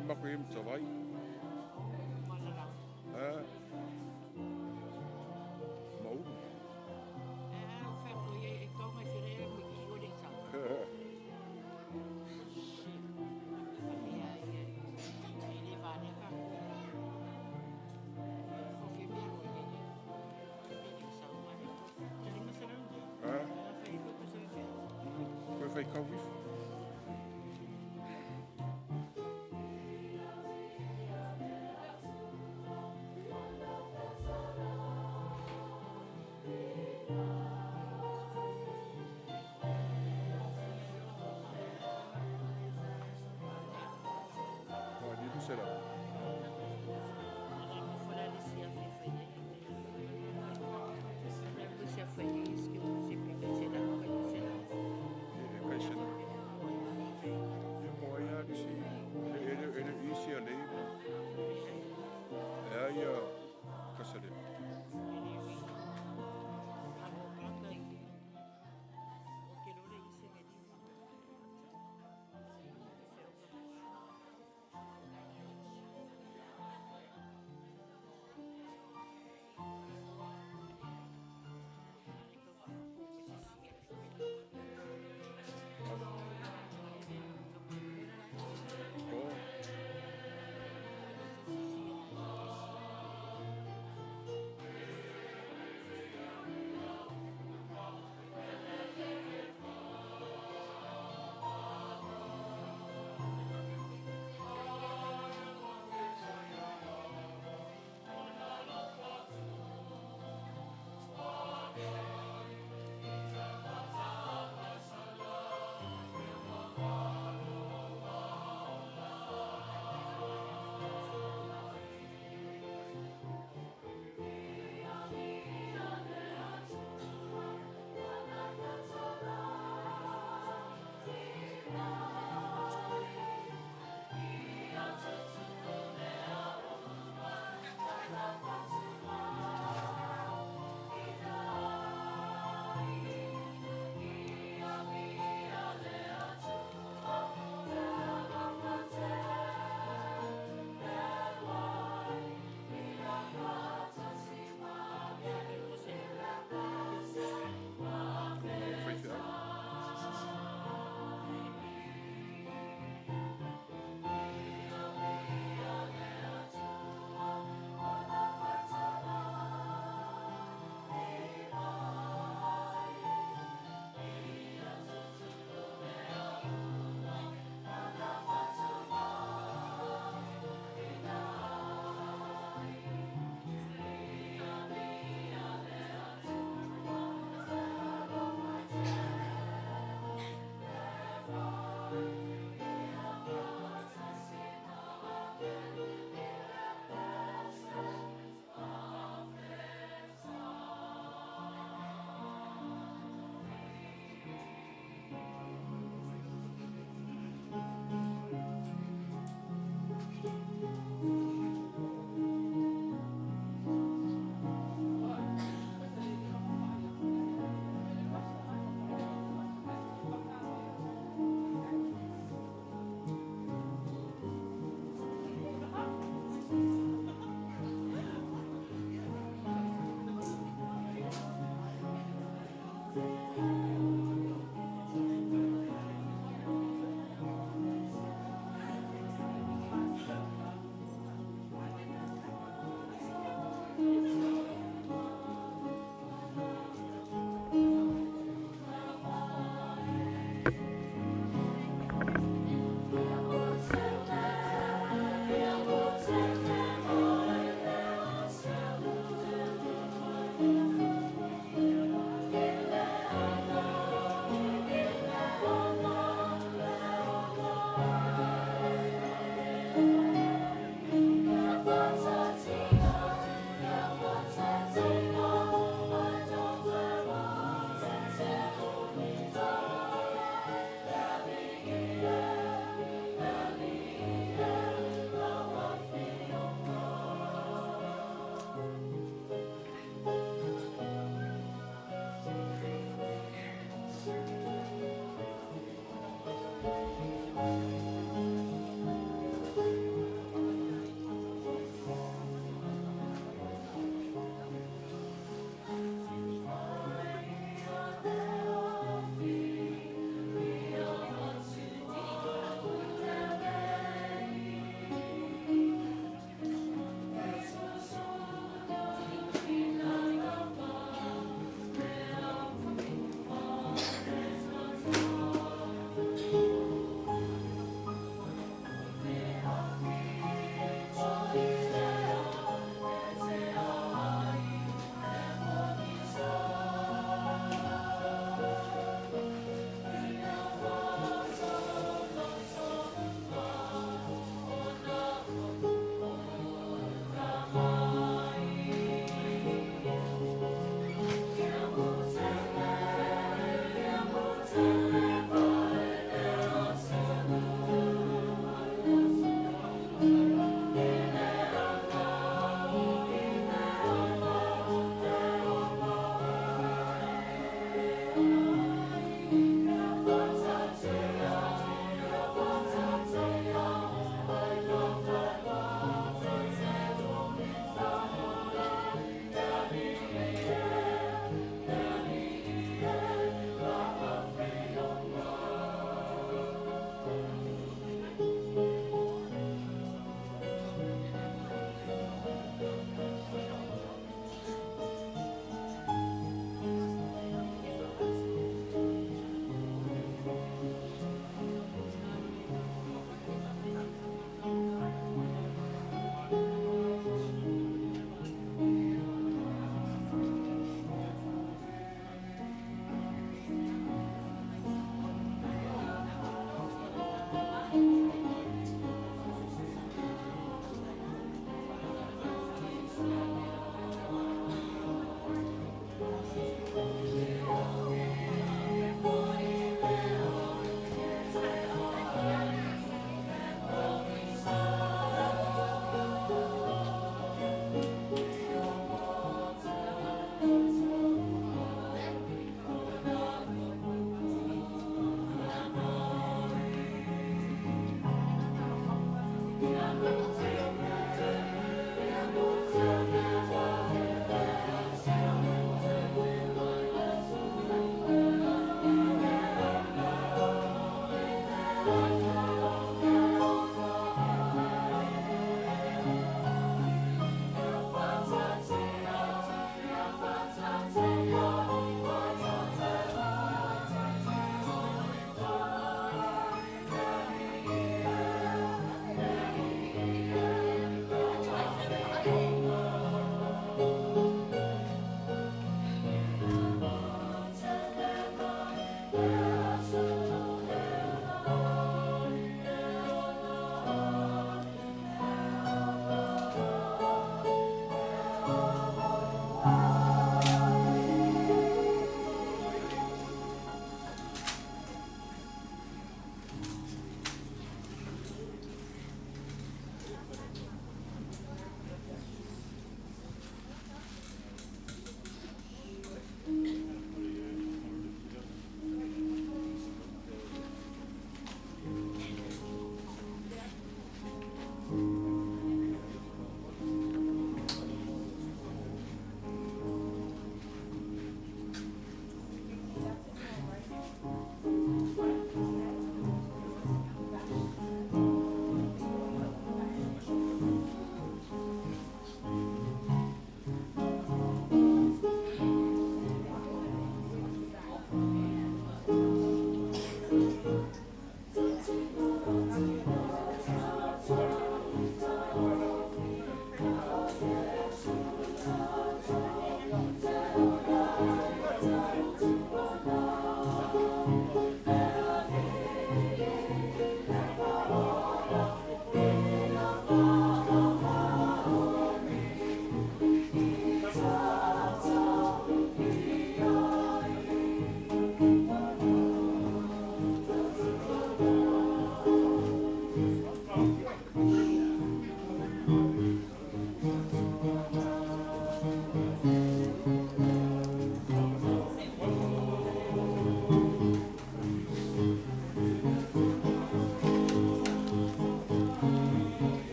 lima ko im tawai. Mau. Koe whai kauwif.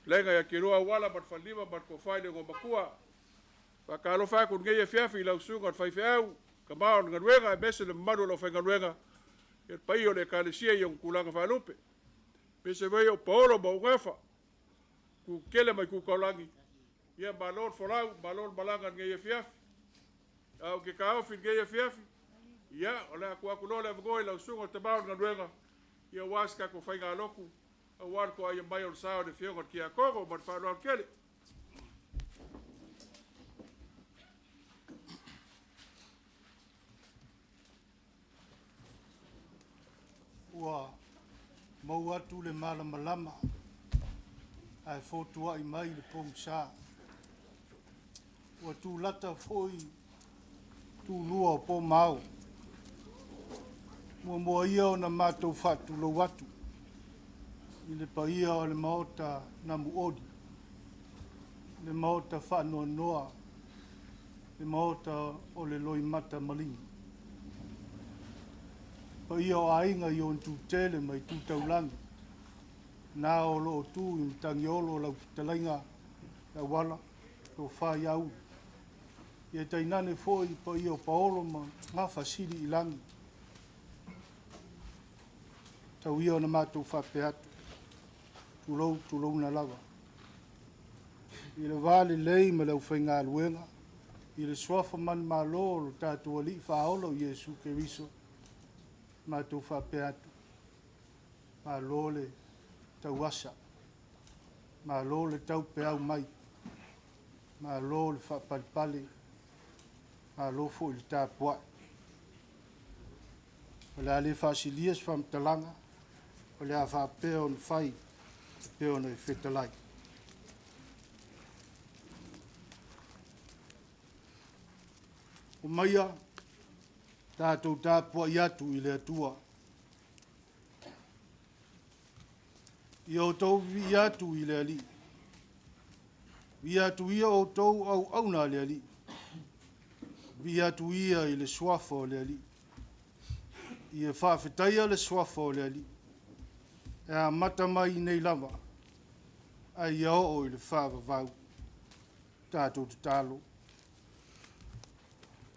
lenga ya kirua wala bat falima bat ko fai le ngomakua pa kalo fa kun ngai fiafi la usunga fai fiau kamao ngadwenga bese le madu lo fa ngadwenga e paio le kalesia yung kulanga fa lupe bese veio polo bo ngefa ku kele mai ku kolangi ia balor folau balor balanga ngai fiafi au ke kao fin ngai fiafi ia ola ku lo le ngoi la usunga te bao ngadwenga ia waska ko fai ngaloku awar ko ai mai on sao de fio ki a kogo but fa lo kele ua mau atu le malamalama ai fotua i mai le pomsa ua tūlata foi tūlua o po mau mua ia o na mātou whātulou atu i le paia o le maota na muodi le maota whanoa noa le maota o le loi mata malingi paia o ainga i on tūtele mai tūtaulangi nā o lo tū i mtangiolo lau talainga la wala o whai au i e tainane foi paia o paolo ma ngā fasiri i langi tau ia o na mātou whape atu tulou na lava. I le vale lei ma lau whainga aluenga, i le swafa man malo lo tātua li whaolo Iesu Keriso, mātou whape atu, ma lo le tau asa, ma lo le tau peau mai, ma lo le whapalpale, ma lo fo i le tāpua. O le ale whasilias whamtalanga, o le a whapea on whai, peo no i whetalai. O maia, tātou tāpua i atu i le atua. I o tau vi atu i le ali. Vi atu ia o tau au auna le ali. Vi atu ia i le swafo le ali. I e whawhetaia le swafo le ali. E a mata mai nei lava, ai o i le whawawau, tātou te tālo.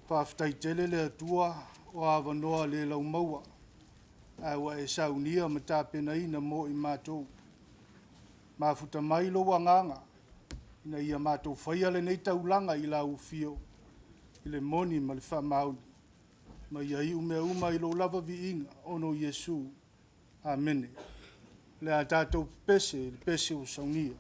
Whawhetai tele le atua o awanoa le lau maua, ai wa e saunia ma tāpena ina mo i mātou. Mafuta mai lo wanganga, ina ia mātou whaia le nei taulanga i la ufio, i le moni ma le whamauni. Ma ia i uma i lo lava vi inga, ono Yesu. Amen. Le a tātou pese o saunia.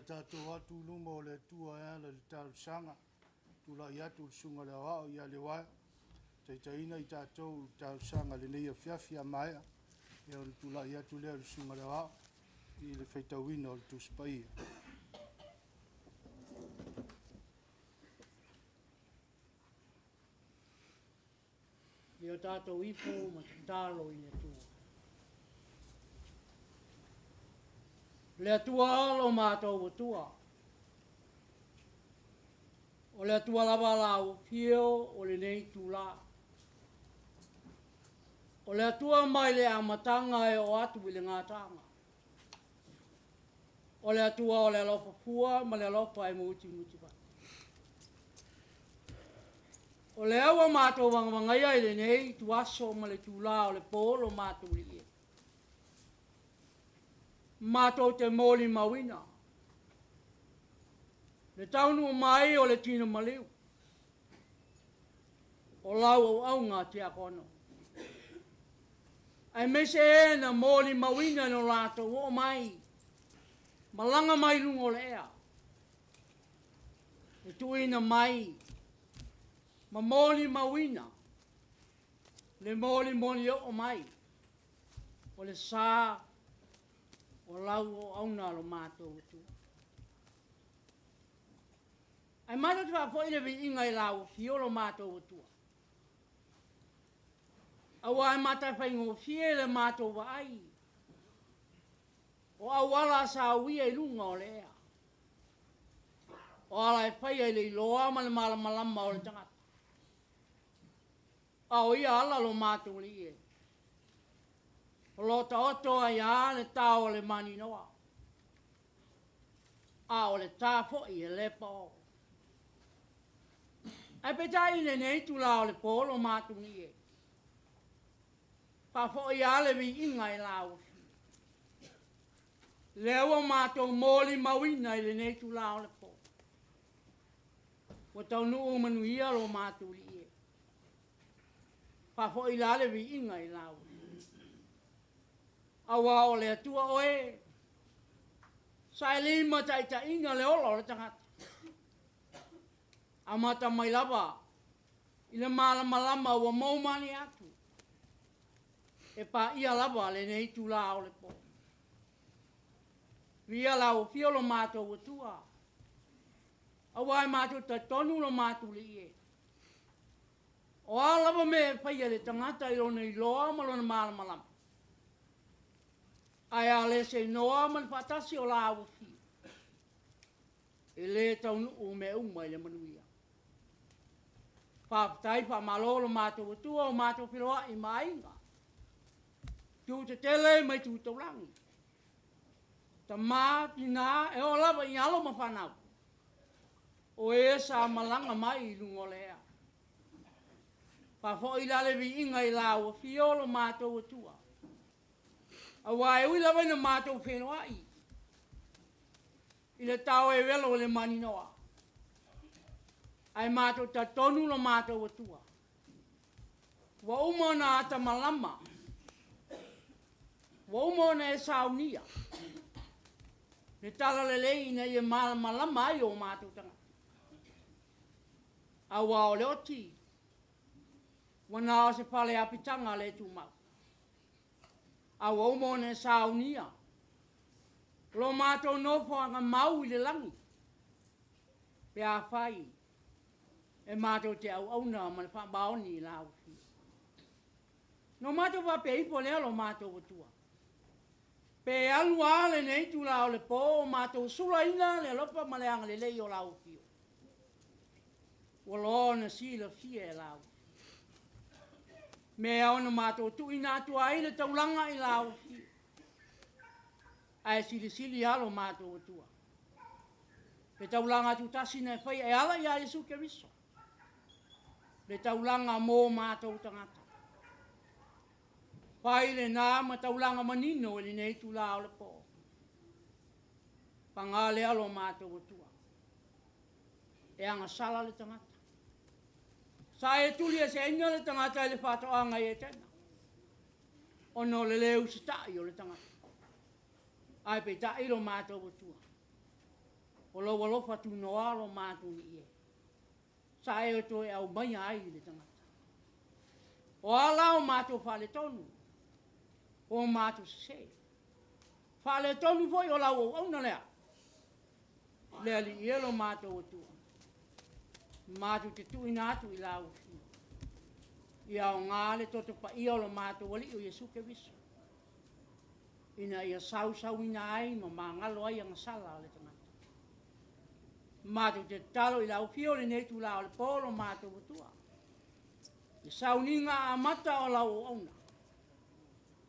tātou atu luma o le tua ea le tāu sanga. Tula i atu sunga le wao i ale wae. Taitaina i tātou tāu sanga le neia fiafia maea. E o le tula i atu lea le sunga le wao. I le feitawina o le tuspaia. Le o tātou ipo ma tālo i le tua. Le atua alo mātou o tua. O le atua lava lau pio o le nei tūla. O le atua mai le amatanga e o atu i le ngātanga. O le atua o le alofa pua ma le alofa e muti ba. O le awa mātou wangawangaia i le nei tuaso ma le tūla o le polo mātou li e. Mātou te mōli mawina. Le Taunuu mai o le tino maliu. O lau au aunga te akono. Ai mese e na mōli mawina no lato o mai. Malanga mai lungo le ea. E tuina mai. Ma mōli mawina. Le mōli o mai. O le sā. O lau o auna lo mātou tu. Ai mātou te whapoi le vi inga i lau fio lo mātou tu. Awa ai mātai whai ngō fie le mātou wa ai. O awala sa uia i lunga o le ea. O ala e whai ai le iloa ma le malama o le tangata. Ao ia ala lo mātou li e. O lo ta oto ai a le tau le mani noa. A o le tāpo i e lepa o. Ai petai le nei tu la o le polo mātu ni e. Pafo i a le vi inga i lau. Le awa mātou mōli mawina i le nei tu la o le polo. O Taunuu manuia lo mātu li e. Pafo i la le vi inga i lau. Awa o le atua oe. Sai lima taita inga le olo le tangata. Amata mai lava. I le malama wa maumani atu. E pa ia lava le nei tu la o le po. Via lau fio lo mato o tua. Awa e mato ta tonu lo mato li e. O a lava me whaia le tangata i lo nei loa ma lo na malama. Ai ale se noa man patasi o la awafi. E le Taunuu me uma i le manuia. Whaapatai wha malolo mātou atua o mātou whiroa i mainga. Tu te tele mai tu taulangi. Ta mā pina e o lava i alo ma whanau. O e sa malanga mai i lungo lea. Whafo i lale vi inga i la awafi o lo mātou atua. Awa e ui lawa ina mātou whenua i. I le tau e welo le mani noa. Ai mātou ta tonu lo mātou atua. Wa umo na ata malama. Wa umo na e saunia. Le tala le lei na i malama ai o mātou tanga. Awa o le oti. Wana o se pale apitanga le tu mau. Awa umo ne saunia. Lo mātou nofo anga mau i le langi. Pe a whai. E mātou te au na ma le whabaoni i lau fi. No mātou wa pe ipo lea lo mātou atua. Pe alu ale nei tu lau le po mātou sula ina le lopa ma le anga le lei o lau fio. Walo na si la fie e lau. Me au na mātou tu ina atua i le taulanga i lau fi. Ai sili alo mātou atua. Le taulanga tu tasina e whai e ala i a Yesu ke riso. Le taulanga mō mātou tangata. Whai le nā ma taulanga manino e le nei tu lao le po. Panga le alo mātou atua. E anga sala le tangata. Sa e tuli e se inga le tangata e le whatoanga i e tena. Ono le leu se tai o le tangata. Ai pe tai lo mātou atua. O lo walo fatu noa lo mātou ni e. Sa e o toi au mai ai le tangata. O ala o mātou whale tonu. O mātou se. Whale tonu foi o lau au na lea. Lea li i elo mātou o tua. Mātou te tui nātu i lau fina. Ia o ngāle toto pa ia o lo mātou wali o Yesu ke viso. Ina ia sau ina ai ma mangalo ai ang sala le tangata. Mātou te talo i lau fio le nei tu lau le polo mātou o tua. I sau ninga a mata o lau o ona.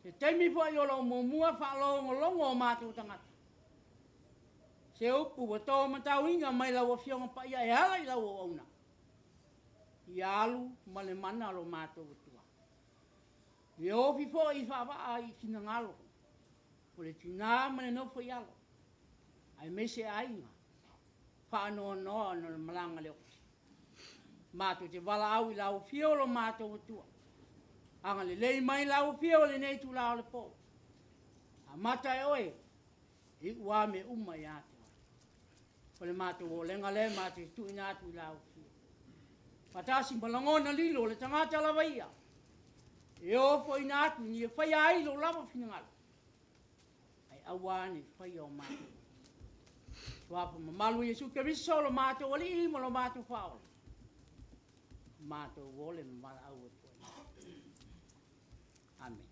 Te temi po i o lau mumua whaalongo longo o mātou tangata. Se upu wa tō matau inga mai lau a fionga pa ia e hala i lau o ona. I alu ma le mana lo mātou o tua. I ofi po i whawaa i kina ngalo. O le tina ma le nofo i alo. Ai mese ainga. Whaanoa noa no le malanga leo. Mātou te wala au i lau fio lo mātou o tua. Anga le lei mai lau fio le nei tu lau le po. A mata e oe. I ua me uma i ate. O le mātou o lenga le mātou tu inatu i lau fio. Patasi malangona lilo le tangata la vaia. E ofo inatu ni e whai ailo lava finangalo. Ai awane whai o mātou. Wapa mamalu Yesu ke riso lo mātou wali i mo lo mātou whaole. Mātou wole mamala au e toi. Amen.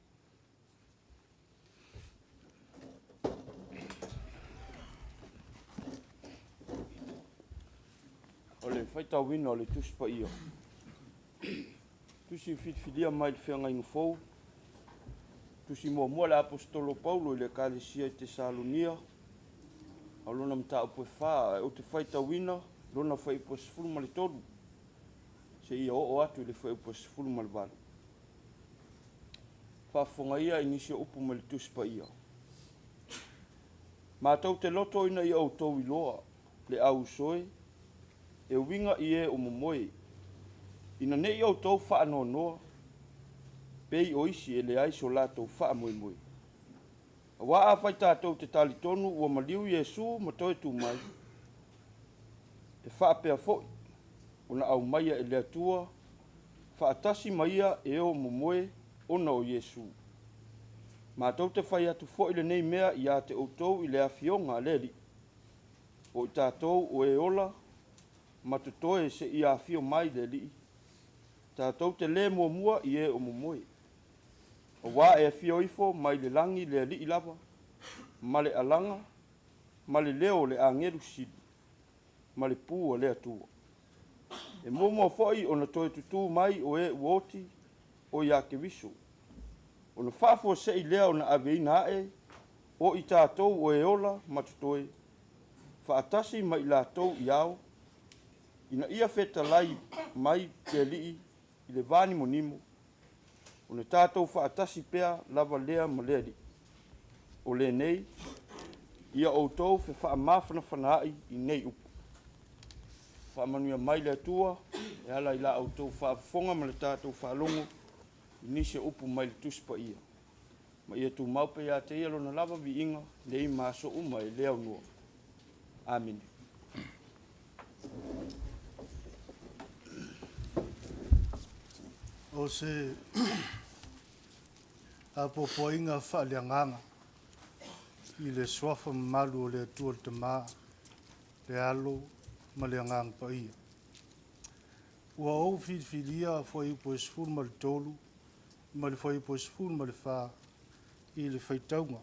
O le whaita wina o le tusi pa ia. Tusi whitwhiria mai le whianga inga fou. Tusi mua le apostolo Paulo i le kalesia i Tesalonia. A lona mta upo e whaa, o te whaita wina, lona whai upo e sifuru ma le toru. Se ia o atu i le whai upo e sifuru ma le wala. Whaafonga ia inisi o upo ma le tusi pa ia. Mātou te loto ina i au tau i loa, le au soe, e winga i e o momoe. Ina ne i au tau wha anoa noa, pei o isi e le aiso lātou wha moe moe. A wā a whai tātou te tali tonu ua maliu Yesu ma toi tū mai. Te wha pēr foi, ona au maia e lea tua, wha atasi maia e o momoe ona o Yesu. Mātou te whai atu foi le nei mea i a te outou i le awhionga leri. O i tātou o e ola, ma te toe se i a whio mai le li. Tātou te le mua i e o momoe. O wā e whio ifo mai le langi le li lava, ma le alanga, ma le leo le angeru sidi, ma le pūa le atua. E momo foi o na toe tutu mai o e uoti o ia ke viso. O na whafo se i lea o na aveina e, o i tātou o e ola matutoe, whaatasi mai lātou i au, ina ia feta lai mai te lii i le vani monimo, o ne tātou whaatasi pea lava lea ma lea li. O le nei, ia outou fe wha mawhana whanai i nei upu. Whaamanuia mai lea tua, e ala i la outou whaafonga ma le tātou whaalongo, i nise upu mai le tuspa ia. Ma ia tu maupe ia te ia lona lava vi inga, le i maso uma e lea unua. Amen. O se apopoinga whaalianganga i le swafa malu o le atua te maa, le alo ma le angang pa ia. Ua au whiwhilia whai upo e sifuru ma le tolu, ma le whai upo e sifuru ma le wha i le whaitaunga.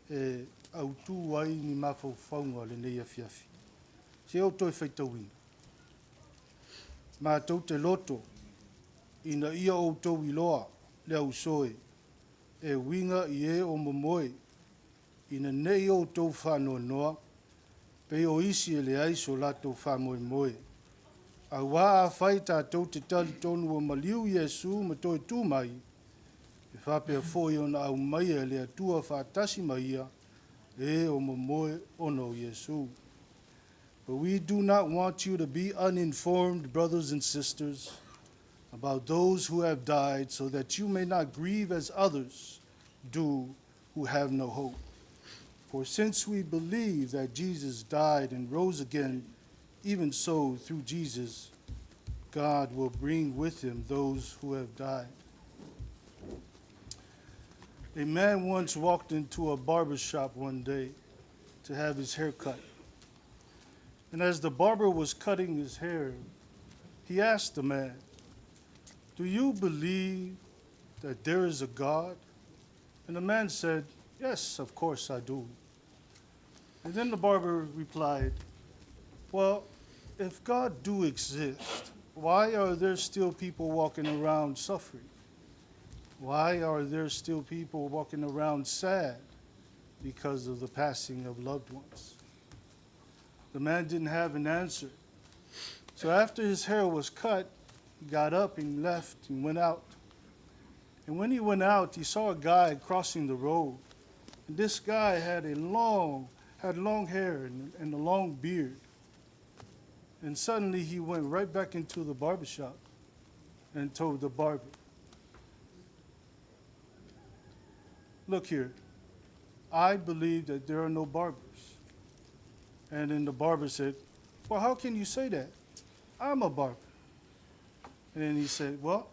E au tū ai ni mawhau whaunga le nei a fiafi. Se au toi whaitauina. Mā tau te loto, ina ia o tau i loa le au soe, e winga i e o momoe, ina nei o tau whanoa noa, pe o isi e le aiso la tau whamoe moe. A wā a whai tātou te tali tonu o maliu Yesu ma toi tū mai, e whapea foi o na au mai e le atua whaatasi maia, e o momoe ono Yesu. But we do not want you to be uninformed, brothers and sisters, about those who have died, so that you may not grieve as others do who have no hope. For since we believe that Jesus died and rose again, even so through Jesus, God will bring with him those who have died. A man once walked into a barber shop one day to have his hair cut. And as the barber was cutting his hair, he asked the man, "Do you believe that there is a God?" And the man said, "Yes, of course I do." And then the barber replied, "Well, if God do exist, why are there still people walking around suffering? Why are there still people walking around sad because of the passing of loved ones?" The man didn't have an answer. So after his hair was cut, he got up and left and went out. And when he went out, he saw a guy crossing the road. And this guy had long hair and a long beard. And suddenly he went right back into the barbershop and told the barber, "Look here, I believe that there are no barbers." And then the barber said, "Well, how can you say that? I'm a barber." And then he said, "Well,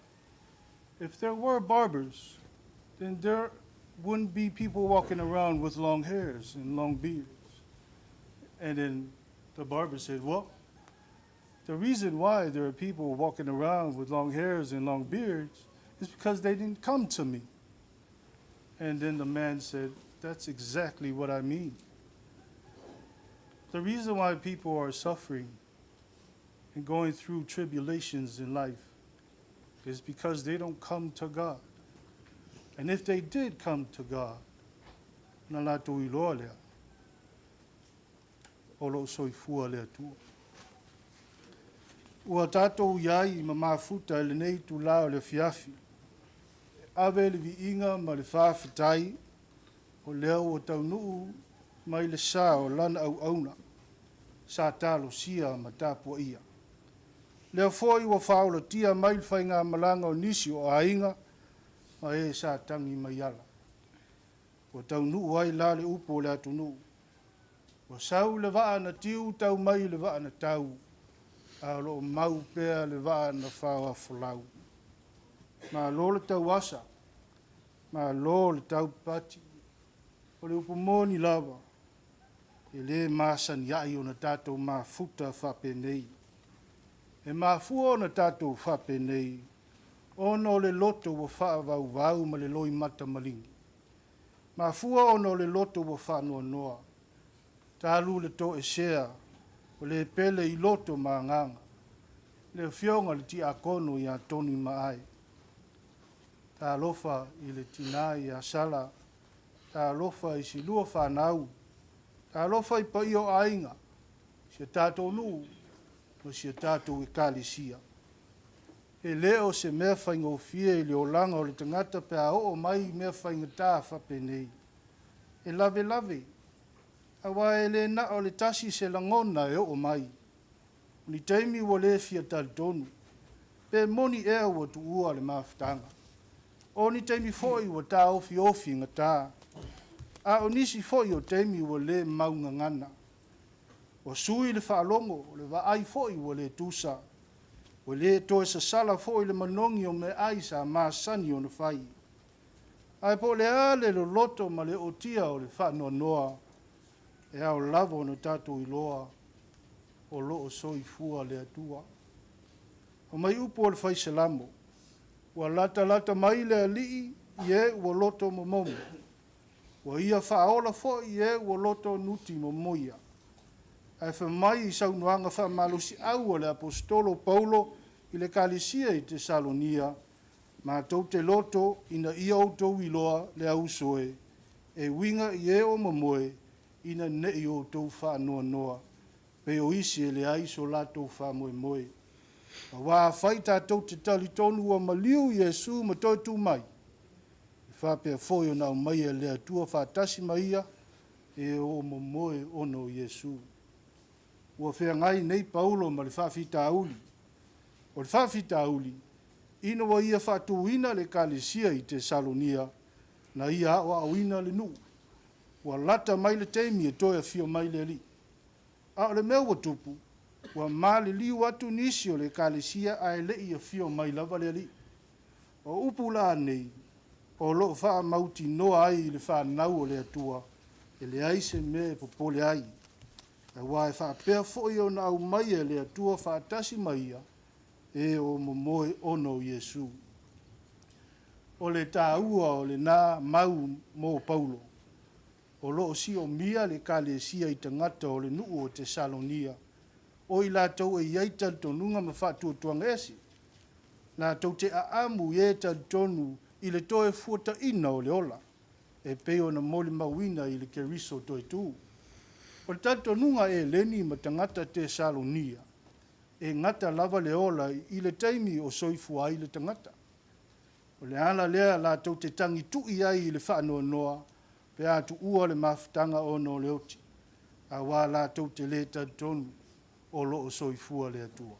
if there were barbers, then there wouldn't be people walking around with long hairs and long beards." And then the barber said, "Well, the reason why there are people walking around with long hairs and long beards is because they didn't come to me." And then the man said, "That's exactly what I mean. The reason why people are suffering and going through tribulations in life is because they don't come to God. And if they did come to God, na lato iloa lea, o lo soifua lea tua. Ua tātou iai ma mafuta le nei tu lao le fiafi. Ave le viinga ma le whawhitai, o leo o Taunuu mai le sā o lana au auna, sa talo sia ma tāpua ia. Leo foi wa whaola tia mai le whainga malanga o nisi o ainga, ma e sa tangi mai ala. O Taunuu ai la le upo le atunu. O sau le waa na tiu tau mai le waa na tau, a lo mau pea le waa na whaua fulau. Ma lo le tau asa, ma lo le tau pati, o le upo moni lava, e le masani ai o na tātou mafuta whapenei. E mafua o na tātou whapenei, ono le loto wa whaavau vau ma le loi mata malingi. Mafua ono le loto wa whanua noa, tālu le to e shea, o le pele i loto ma nganga, le fionga le ti akono i a toni maai. Tā lofa i le tinai a sala, tā lofa i si lua whanau, tā lofa i pa i o ainga, si tātou nuu, o si tātou i kālisia. E leo se mea whainga o fie i le o langa o le tangata pe a o mai mea whainga tā whapenei. E lave lave, awa e le na o le tasi se langona e o mai. Ni teimi wa le fia tal tonu, pe moni ea wa tu ua le mawhitanga. O ni teimi foi wa tā ofi nga tā. A o nisi foi o teimi wa le maunga ngana. O sui le whaalongo, le wa ai foi wa le tusa. O le toe sa sala foi le manongi o me ai sa maasani o na whai. Ai po le ale lo loto ma le otia o le whanua noa. E au lavo no tātou iloa o loo soifua le atua. O mai upo o le whaisalamo. Ua lata mai le alii i e ua loto momomo. Ua ia whaola fo i e ua loto nuti momoia. Ai whamai i saunuanga whamalusi au o le apostolo Paulo i le kalisia i te Salonia. Ma tau te loto ina ia o tau iloa le ausoe. E winga i e o momoe ina nei o tau whanua noa. Pe o isi e le aiso la tau whamoe moe. Wa fai tātou te tali tonu ua maliu Iesu ma toi tu mai. I whapea foi o nau mai e lea tua whatasi maia e o momoe ono Iesu. Ua whea ngai nei Paulo ma le whawhita auli. O le whawhita auli, ina wa ia whatuina le kalisia i te Salonia, na ia awa awina le nu. ua lata mai le teimi e toe afio mai le alii. A o le mea ua tupu, ua maliliu atu nisi o le ekalesia ae leʻi afio mai lava le alii. O upu la nei, o loo faamautinoa ai i le fanau o le atua, e leai se mea e popole ai. Ua e faapea foʻi ona au mai e le atua faatasi mai ia, e o momoe ono o Iesu. O le tāua o le nā mau mo Paulo, o loo si o mia le kalesia i tangata o le nuu o Tesalonia, o i lātou e iai talitonunga ma faatuatuaga esi. Lātou te aamu i e talitonu i le toe fuataʻina o le ola, e pei ona moli mauina i le keriso toe tū. O le talitonunga e leni ma tangata Tesalonia, e ngata lava le ola i le taimi o soifua ai le tangata. O le ala lea lātou te tangi tu'i ai i le whaanoanoa, pe atu ua le mafutanga ono le oti. A wā lātou te le talitonu o loo soifua le atua.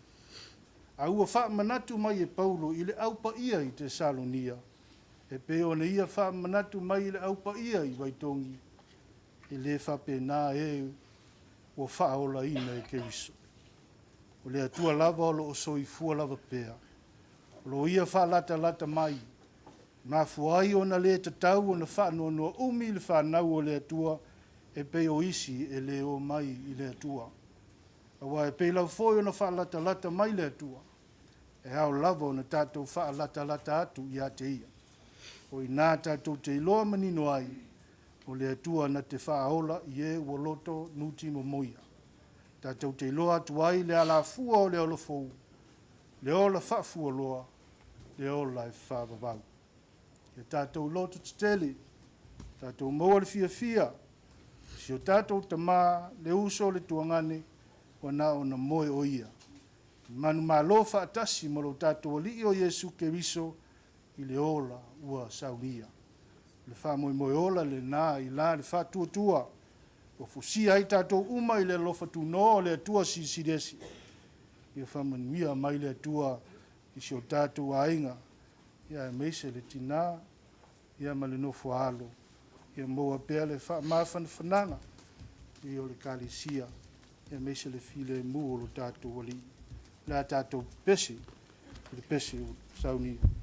A ua whaamanatu mai e Paulo i le aupa ia i Tesalonia, e pe ona ia whaamanatu mai i le aupa ia i Waitongi, i le whapena e o whaola ina e Keriso. O le atua lava o loo soifua lava pea. Lo ia whaalata lata mai, ma fuai ona le tatau ona whaanoanoa umi le whanau o le atua, e pe o isi e le o mai i le atua. Awa e pe lau foi ona whaalata lata mai le atua, e hao lava ona tātou whaalata lata atu i a te ia. O i nā tātou te iloa manino ai, o le atua na te whaola i e woloto nuti momoia. Tātou te iloa atu ai le ala fua o le olofou, le ola whaafua loa, le ola e whaavavau. E tātou loto te tele, tātou maua le fia, si o tātou tamā le uso le tuangane, wana o na moe o ia. Manu malo whaatasi mo lo tātou ali o Yesu Keriso i le ola ua saunia. Le whamoe moe ola le nā i la le whatuatua, o fusia ai tātou uma i le lofa tu no le atua sisidesi. Ia whamanuia mai le atua i si o tātou ainga, ia e meise le tina, ia ma le nofo alo, ia moa pea le mawhanawhananga, i o le kalisia, ia meise le file mu o lo tātou wali, la tātou pese, le pese o saunia.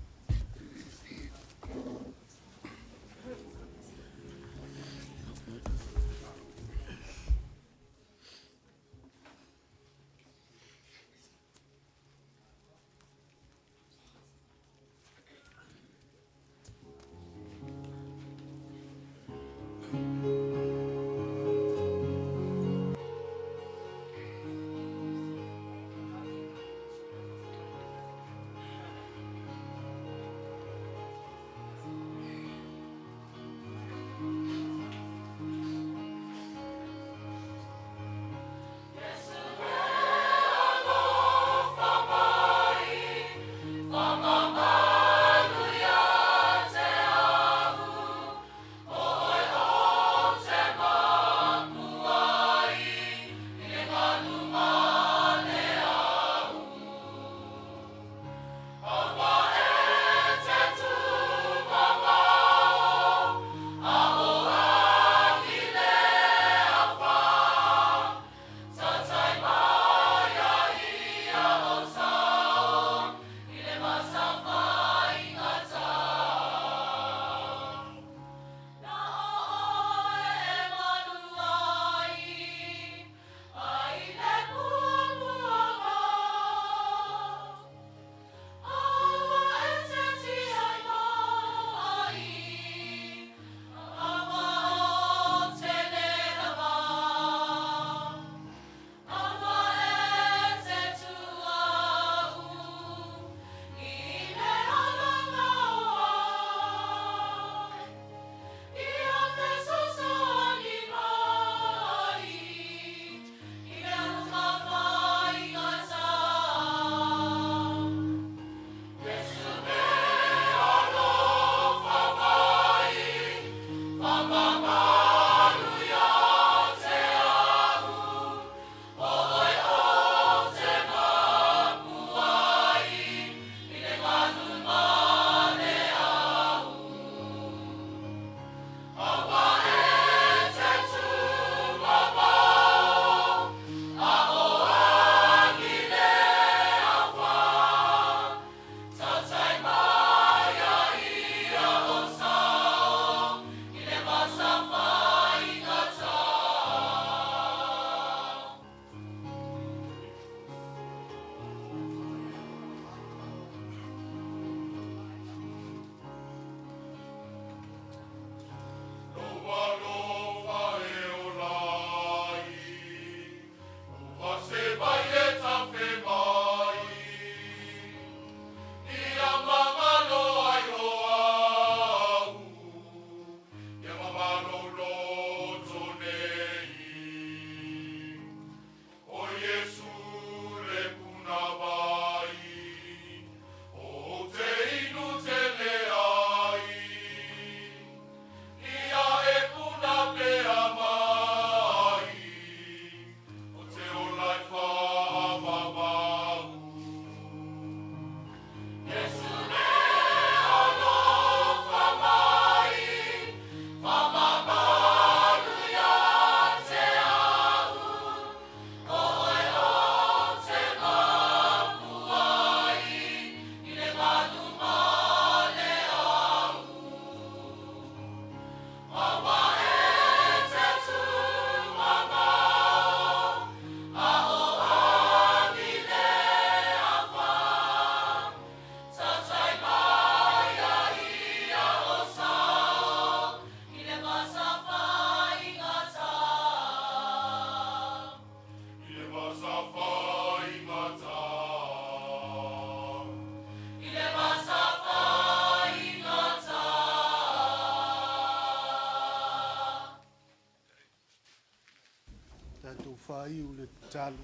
tātou whai u le talo.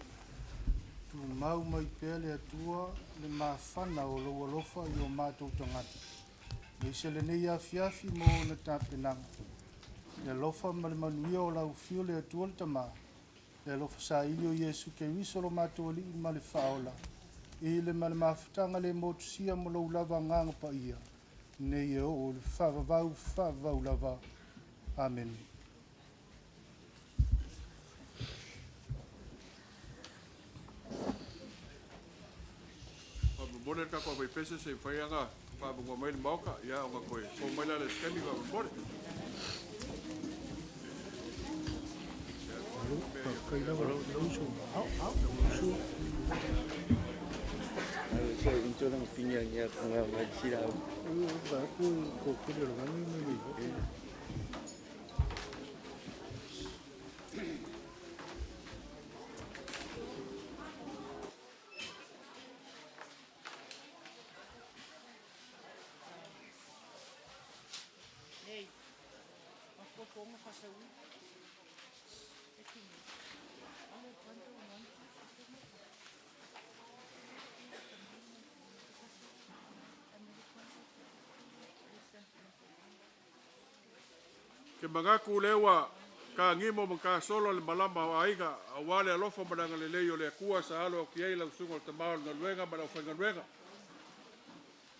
Tu mau mai pēr le atua le mawhana o loa lofa i o mātou tangata. Me se le nei afiafi mo na tāpenanga. Le lofa ma le manuia o lau fio le atua le tamā. Le lofa sa ili o Yesu ke riso lo mātou li ma le whaola. I le ma le mawhatanga le motusia mo lau lava nganga pa ia. Nei e o le whavavau lava. Amen. Mone ka ko pese se faianga pa mo mai moka ya o ko ko mai la skemi ko mone Saya itu orang pinjangnya tengah ngaji dah. Aku kok dia orang ni. ke mangaku lewa ka ngimo maka solo le malama o aiga awale alofa madanga le leyo le kua sa alo ki ai la sungo te mau na luenga ma la fanga luenga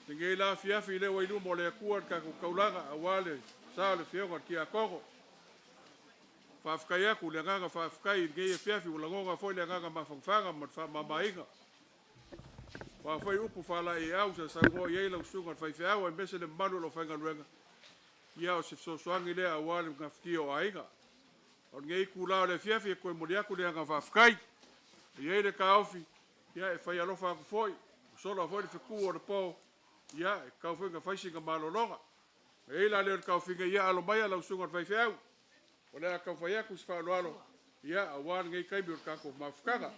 tinge la fiafi lewa ilu mo le kua ka ku kaulanga awale sa le fionga ki a kogo fa fkaya ku le nganga fa fkai nge fiafi ulangonga foi le nganga ma fanga ma maiga wa foi upu fala e au sa go ye la sungo fa fa o mbese le malu lo fanga luenga ia o se sosoagi lea auā le gafiki o aiga o ngei kulao le fiafi e koe moli aku le aga faafekai iai le kaofi ia e fai alofa aku foi solo foi le fekū o le po ia e kaufiga faisiga malologa e la le kaufiga ia alo mai ala usuga le faifeau o le kaufai aku se faaaloalo ia auā le ngei kaimi o le kako mafekaga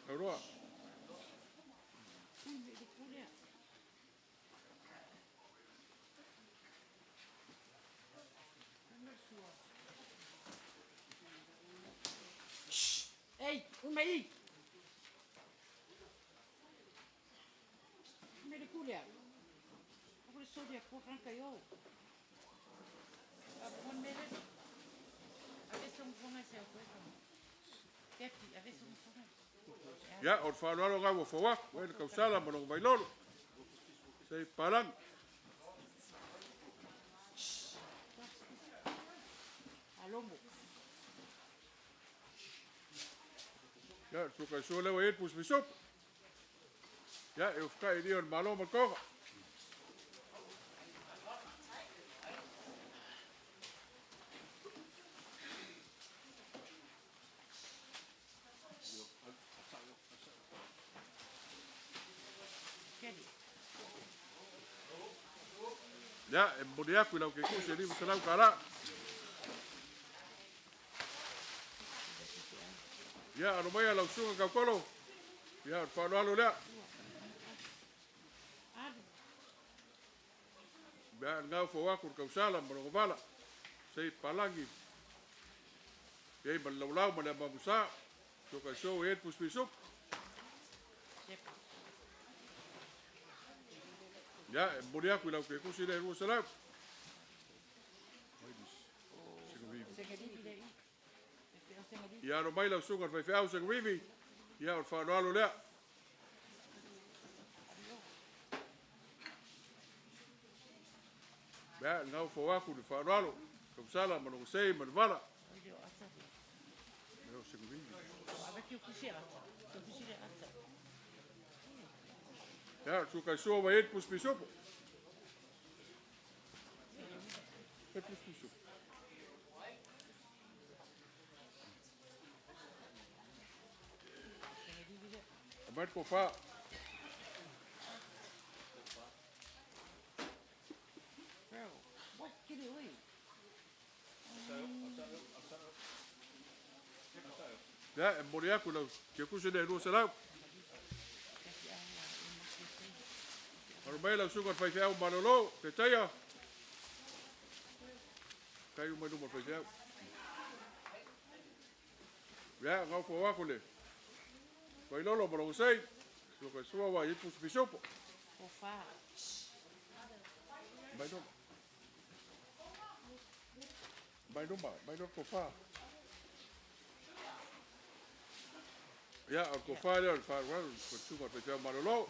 auroa Ei, umei. Mele kulia. Aku le sodia ko franka yo. Abon mele. Ave son fona se o pues. Kepi, ave son fona. ia o le faaaloalo gau foaku e le kausala ma logo vailolo sei palang Alomo. ia tuka so lewa e pus misop ia e ofkai dio le malo ma koga ia e moni aku i lau ke kusi e limu se lau kala ia ano mai a lau sunga kaukolo ia o whaanoalo lea ia ngau fawaku le kausala ma rongo vala sei palangi iai ma le laulau ma le amamusa soka so e pus pisup ia e moni aku i lau ke kusi le rua se lau ia no mai lau sunga fai fai au rivi ia o whaanoalo lea ia ngau fawaku le whaanoalo kausala ma rongo sei ma le vala o se rivi ia suka so wa et pus pisupo et pus pisupo Amat ko fa. Ya, e mori aku lau, ke kusi ne rua se lau. Aru mai lau sugar fai fiau manolo, te taia. kai uma no fa jau ya ngau fo wa ko le ko lolo mo sei so ko so wa i pus bisopo O fa. Vai no ko fa ya ko fa le fa wa ko tu ko fa malolo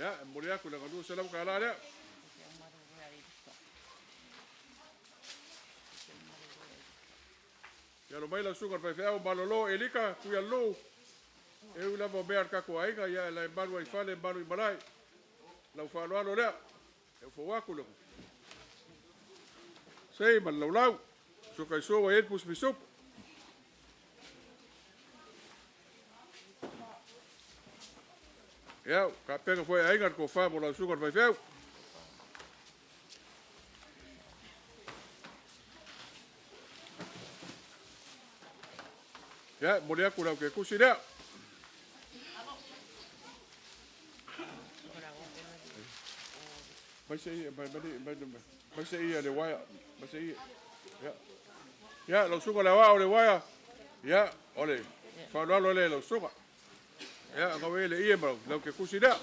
ya mo le ko le ngadu salam kala le ya lo mai la sugar fa fa malolo elika ku ya lo e u lava bear ka ko aiga ya la balu ai fale balu malai la fa lo lo le e fo wa ku lo sei man lo lau so kai so wa et pus bisup ya ka pega foi aiga ko fa mo la sugar fa fa ya mo le ku la ke ku si le Vai ser ia de waya, vai ser ia. Ya. Ya, lo suka la wa o le waya. Ya, ole. Fa no le lo suka. Ya, ka we le ia bro, lo ke kusi da.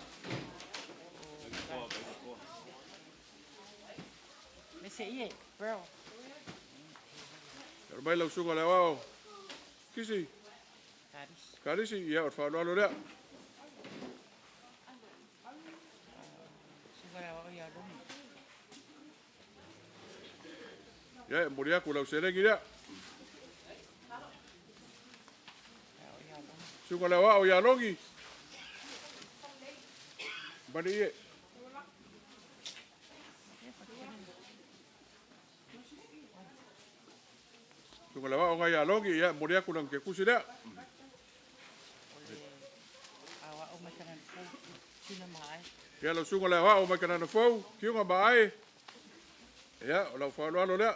Me se ie, bro. Ya, mai lo suka la wa. Kisi. Karis. Karisi, ya, fa no le. Sugara o ya lo. Ya, moria ku lo serengi da. Suka la wa o ya longi. Bani ye. Suka la wa o ya longi, ya, moria ku lo ke kusi da. Awa o makanan po sina mai. Ya, lo suka la wa o makana fo, kiunga ba ai. Ya, lo fa lo le.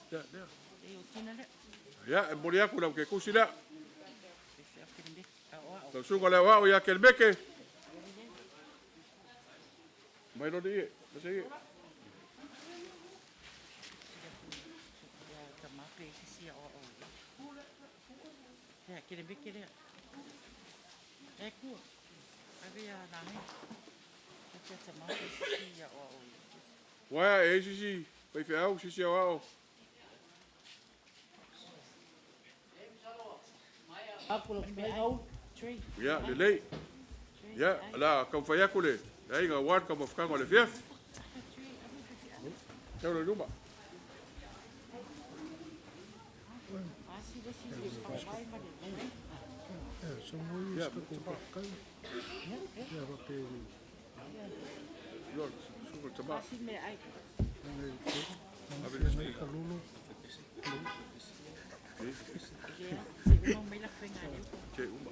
Ya, ya. Ya, moria ku lo ke kusi da. Lo suka la wa o ya kelbeke. Mai lo di, masa ye. Ya, kelbeke dia. Aku avia nai. Kita sama sisi ya o. Wa e sisi, pai fe au sisi wa. Aku lo me au tree. Ya, le lei. Ya, la ka fa ya ku le. Ai ga wat ka mo fka ko le fief. Ya lo lumba. Asi de sisi pa vai ma de. Ya, Ya va pe. yo, suka tama. Asi me ai. Abi le siki. Kalulu. Ya, si uno me la fenga. Ke uma.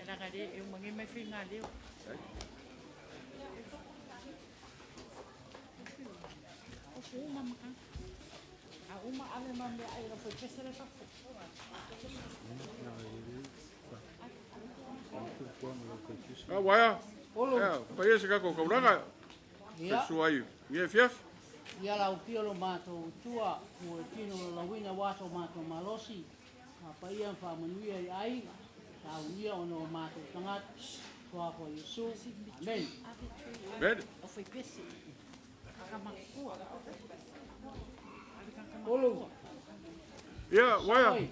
Era gade eu mangi me fenga leu. O uma makan. A uma ave mambe ai ra foi pesere fa. Ah, wa ya. Olo. Ya, pa ye se ka ko ka Ya. Su ai. Ye fief. Ia la upio lo mato tua o tino la wina wato mato malosi. Ma pa ia fa manuia ai. Ta uia ono mato tangat. Tua ko Yesu. Amen. Ben. O foi pesi. Akamakua. Olo. Ya, wa ya.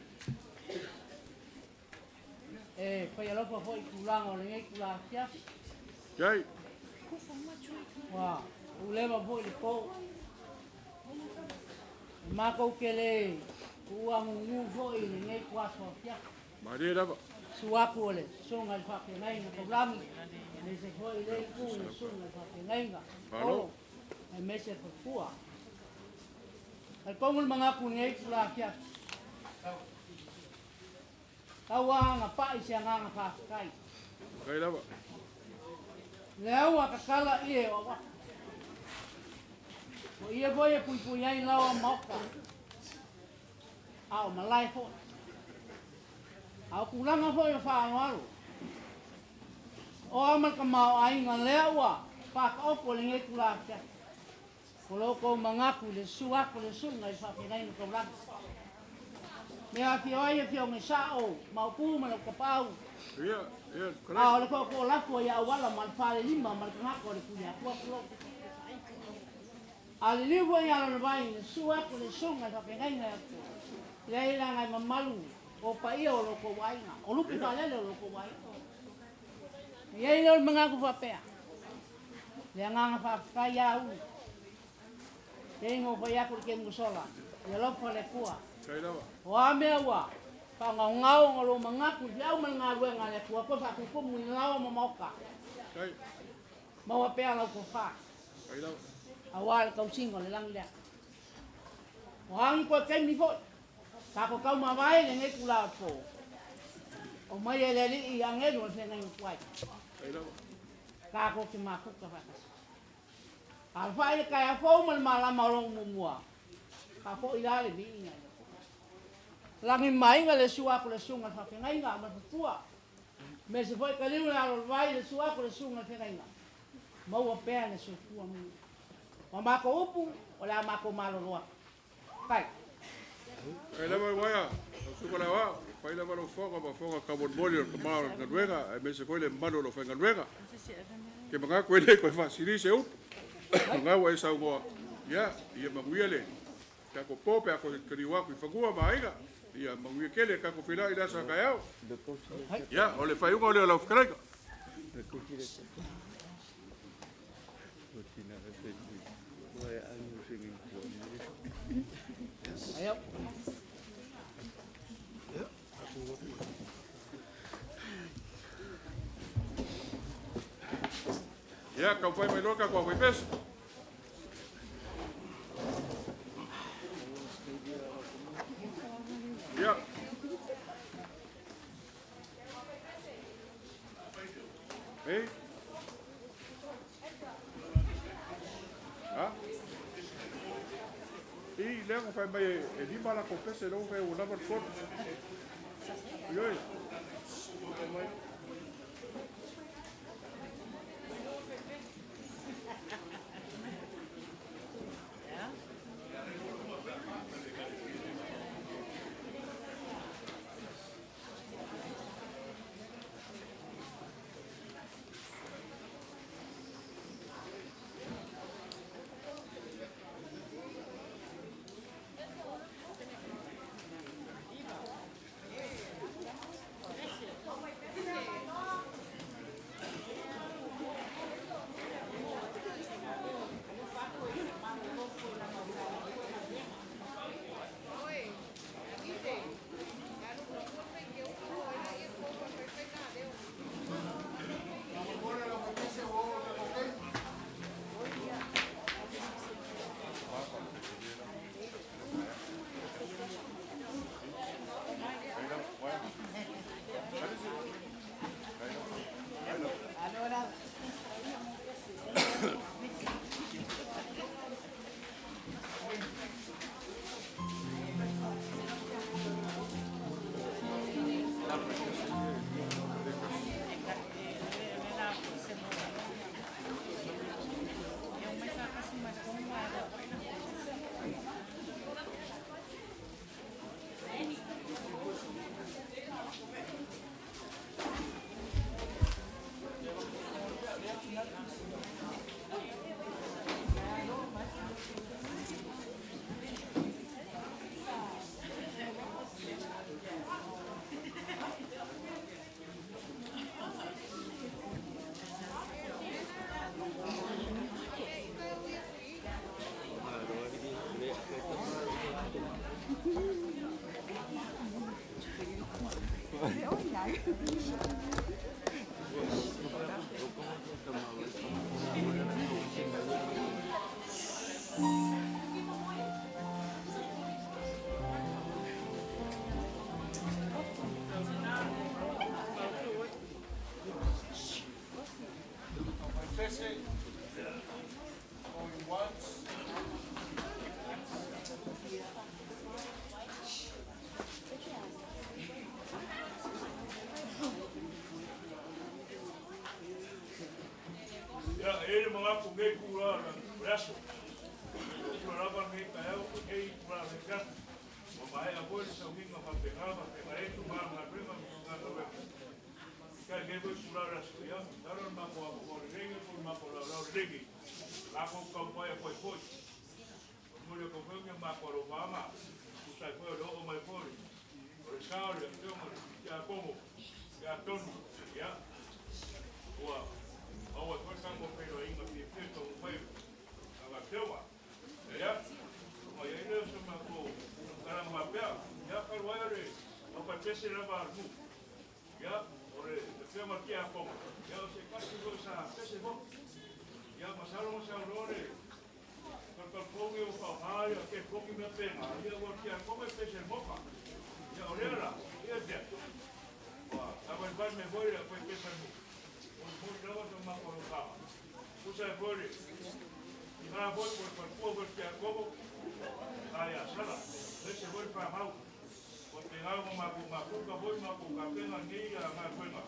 Pa ia lopa foi kulanga o lengai kula kia. Yai. Wa, o leva foi le po. Mako kele ua mungu foi lengai kua so kia. Ma de da ba. Suaku ole, songa fa ke ngai no problemi. Ne se foi le ku songa fa ke ngai nga. Alo. Ai mese fa kua. Al pongul mga ku ngai kula kia. Kawa nga pa isi nga fa kai. Kai da ba. Leo akakala ie o wa. O ia boia pui pui ai lawa moka. Au malai fo. Au kulanga foi o whaanoaru. O amal ka mau ainga lea ua. Whakaopo le ngai kula kia. Ko loko mangaku le suaku le sunga i whawhirai ni kauranga. Mea ki oia ki o ngai sao, mau pūma le kapau. Ia, A le ko lako ia wala mal whare lima mal ngako le kuia kua kulo. A le liwa ia le vai le suaku le sunga i whawhirai ni aku. Le ila ngai mamalu. O pa ia o loko wainga. O lupi whalele o loko wainga. Ia ilo mga ku whapea. Le anganga whawhai au. Te ingo pa ia kuri ke musola. Ia lopo le kua. O amea ua. Panga ngau ngalo mga ku. Ia au mal ngā ruenga le kua. Ko whakukumu i ngau mamoka. Maua pea lau ko wha. A wale kau singo le lang lea. O hangi koe keimi fo. Kako kau mawai le ngai kula po. O mai e le li i angeru o se ngai kuai. Kako ki makuka whakas. Al whai le kai a fau mal malama o longu mumua. Kako i lale mi inga. Langi mai nga le suaku le sunga whakengai nga ma pua. Me se foi ka liu le alo vai le suaku le sunga whakengai nga. Maua pēr le sukua mu. O mako upu o le a mako malo roa. Kai. Ai lava waia, suka la wa, fai lava lo foga ba foga ka bon boli ka ma na ruega, ai me se ko le mano lo fenga ruega. Ke manga ko le ko fa siri se up. Nga wa isa go. Ya, ia manguele. Ka ko pope ko ke riwa ko fagua ba aiga. Ia manguele kele ka ko fila ida sa ka yao. Ya, o le fai ko le lo fkrega. Ayo. Ya, kau fai mai loka ko fai pes. Ya. Eh? Ha? I le ko fai mai e di mala ko pese lo fai una per kot. Yo. mako ngai kura raso. Kura raba ngai kaya o ngai kura ngai. Mai a voi sa minga ma pegava, pegarei tu ma prima ma ngava. Ka ngai voi kura raso ya. Daron ma ko ko rege ko ma ko la rege. La ko ko foi foi foi. Mulher com quem me matou o mama, o sai foi o mai foi. O saúde, o já como, já Taunuu, já. Uau, o foi campo pelo aí, mas tinha feito um foi, a teua, já. O aí ele se matou, cara mapel, já para o aire, o pai peixe leva no, já. O ele aqui a como, já o se castigou essa peixe bom, já passaram os aurores. Porque o palmario, que pouco me pena, e eu vou tirar como é peixe moca. E olha, e é certo. Agora vai me voar, foi peixe moca. O mundo não vai colocar. Puxa voar. E vai voar por povo que é como. Aí a sala, deixa voar para mal. Porque lá uma cuca voa, uma cuca pena nem a mais pena.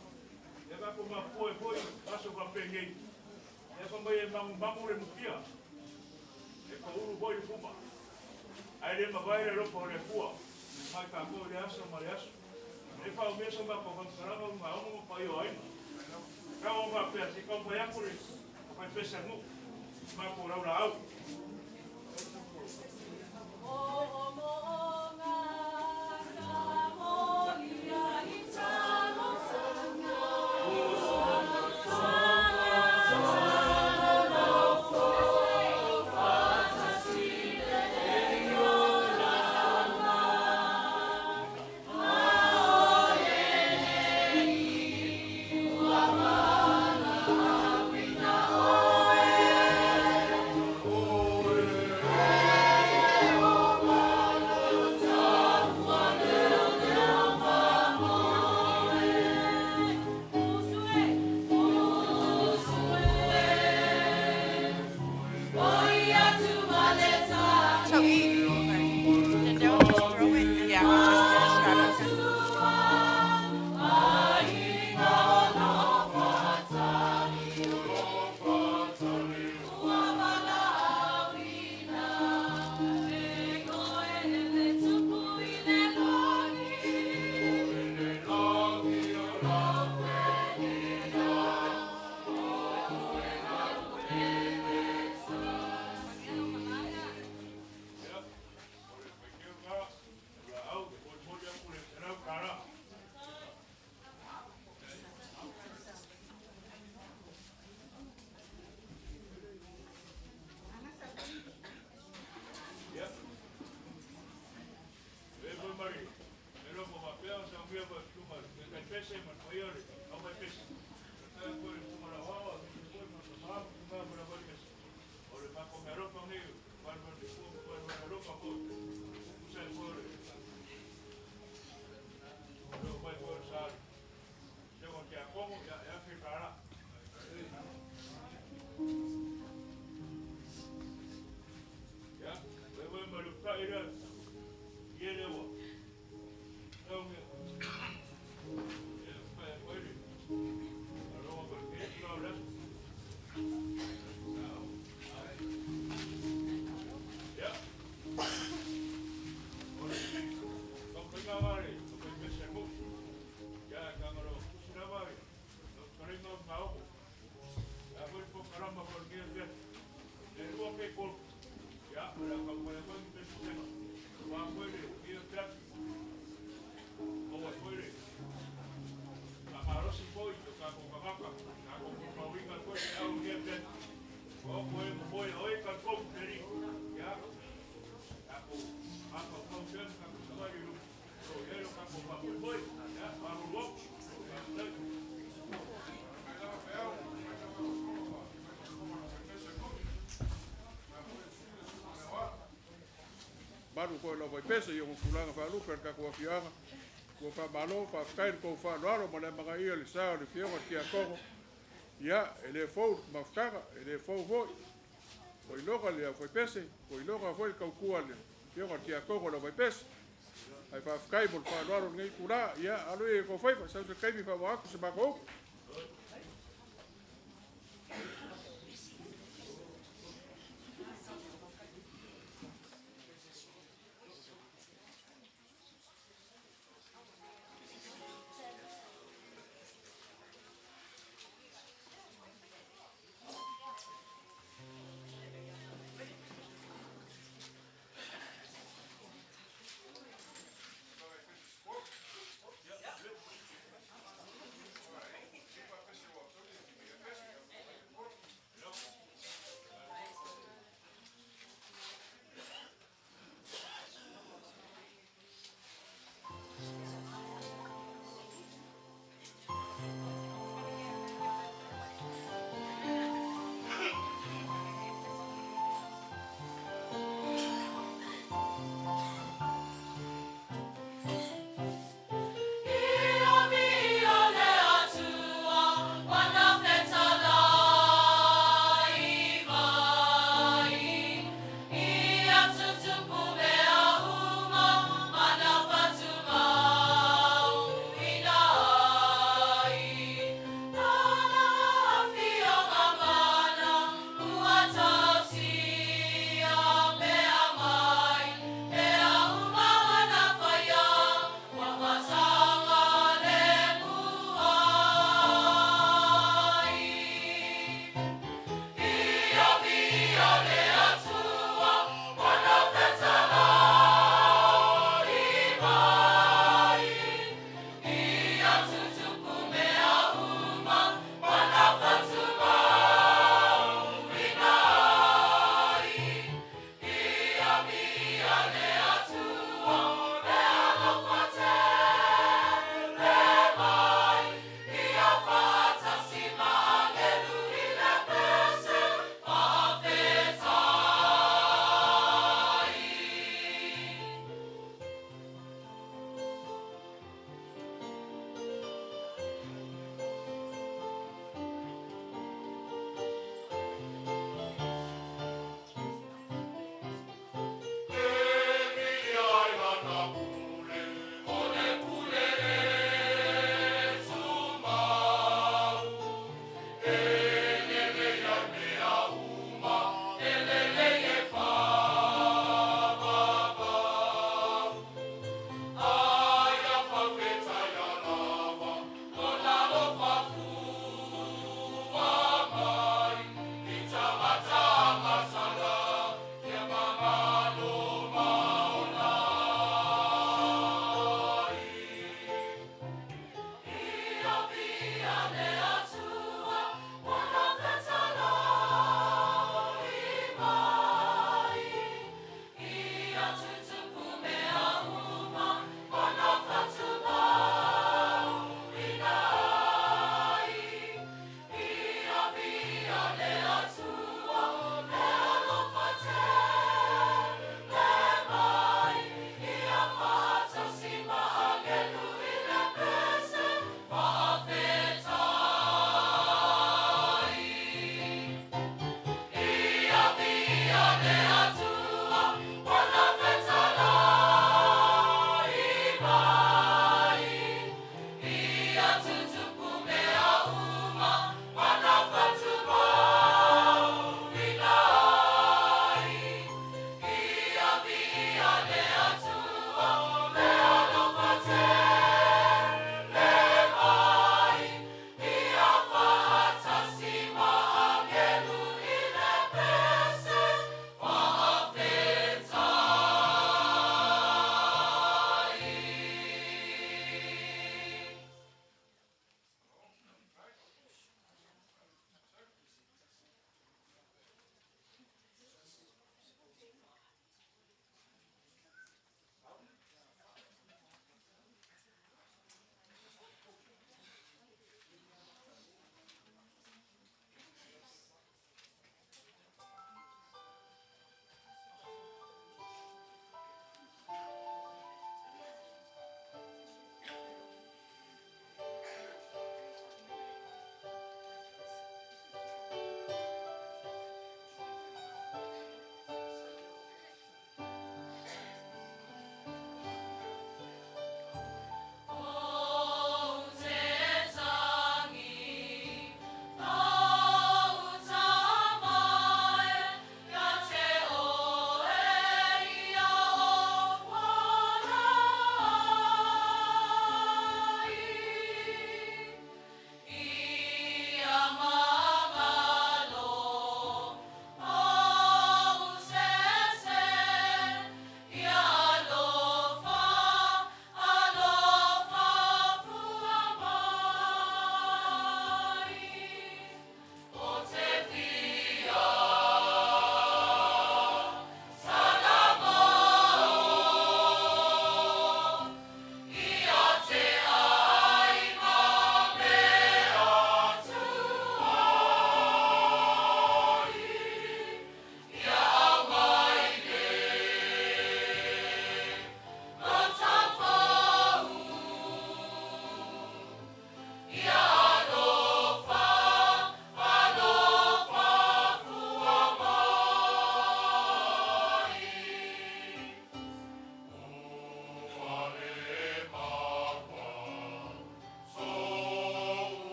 E vai com uma foi, passo para peguei. É como é mamure muquia. Ko uru boi kuma. Ai le mawai le ropo le kua. Mai ka ko le aso ma le aso. E pa o meso ma ko kontarama ma o pa yo ai. Ka o ma pe si ko pa yakure. Pa pesa no. Ma ko ra au. Maru ko lo vai pesa yo fulanga fa lu per ka ko fianga ko fa malo fa kai ko fa no mo le maga ia le sa le fianga ki a ko ya ele fo ma fkara ele fo vo ko i loga le foi pesa ko i loga foi ka ku ale fianga ki a ko lo vai pesa ai fa kai mo fa no ngai kula ya alo e ko foi sa se kai mi fa wa ko se ba ko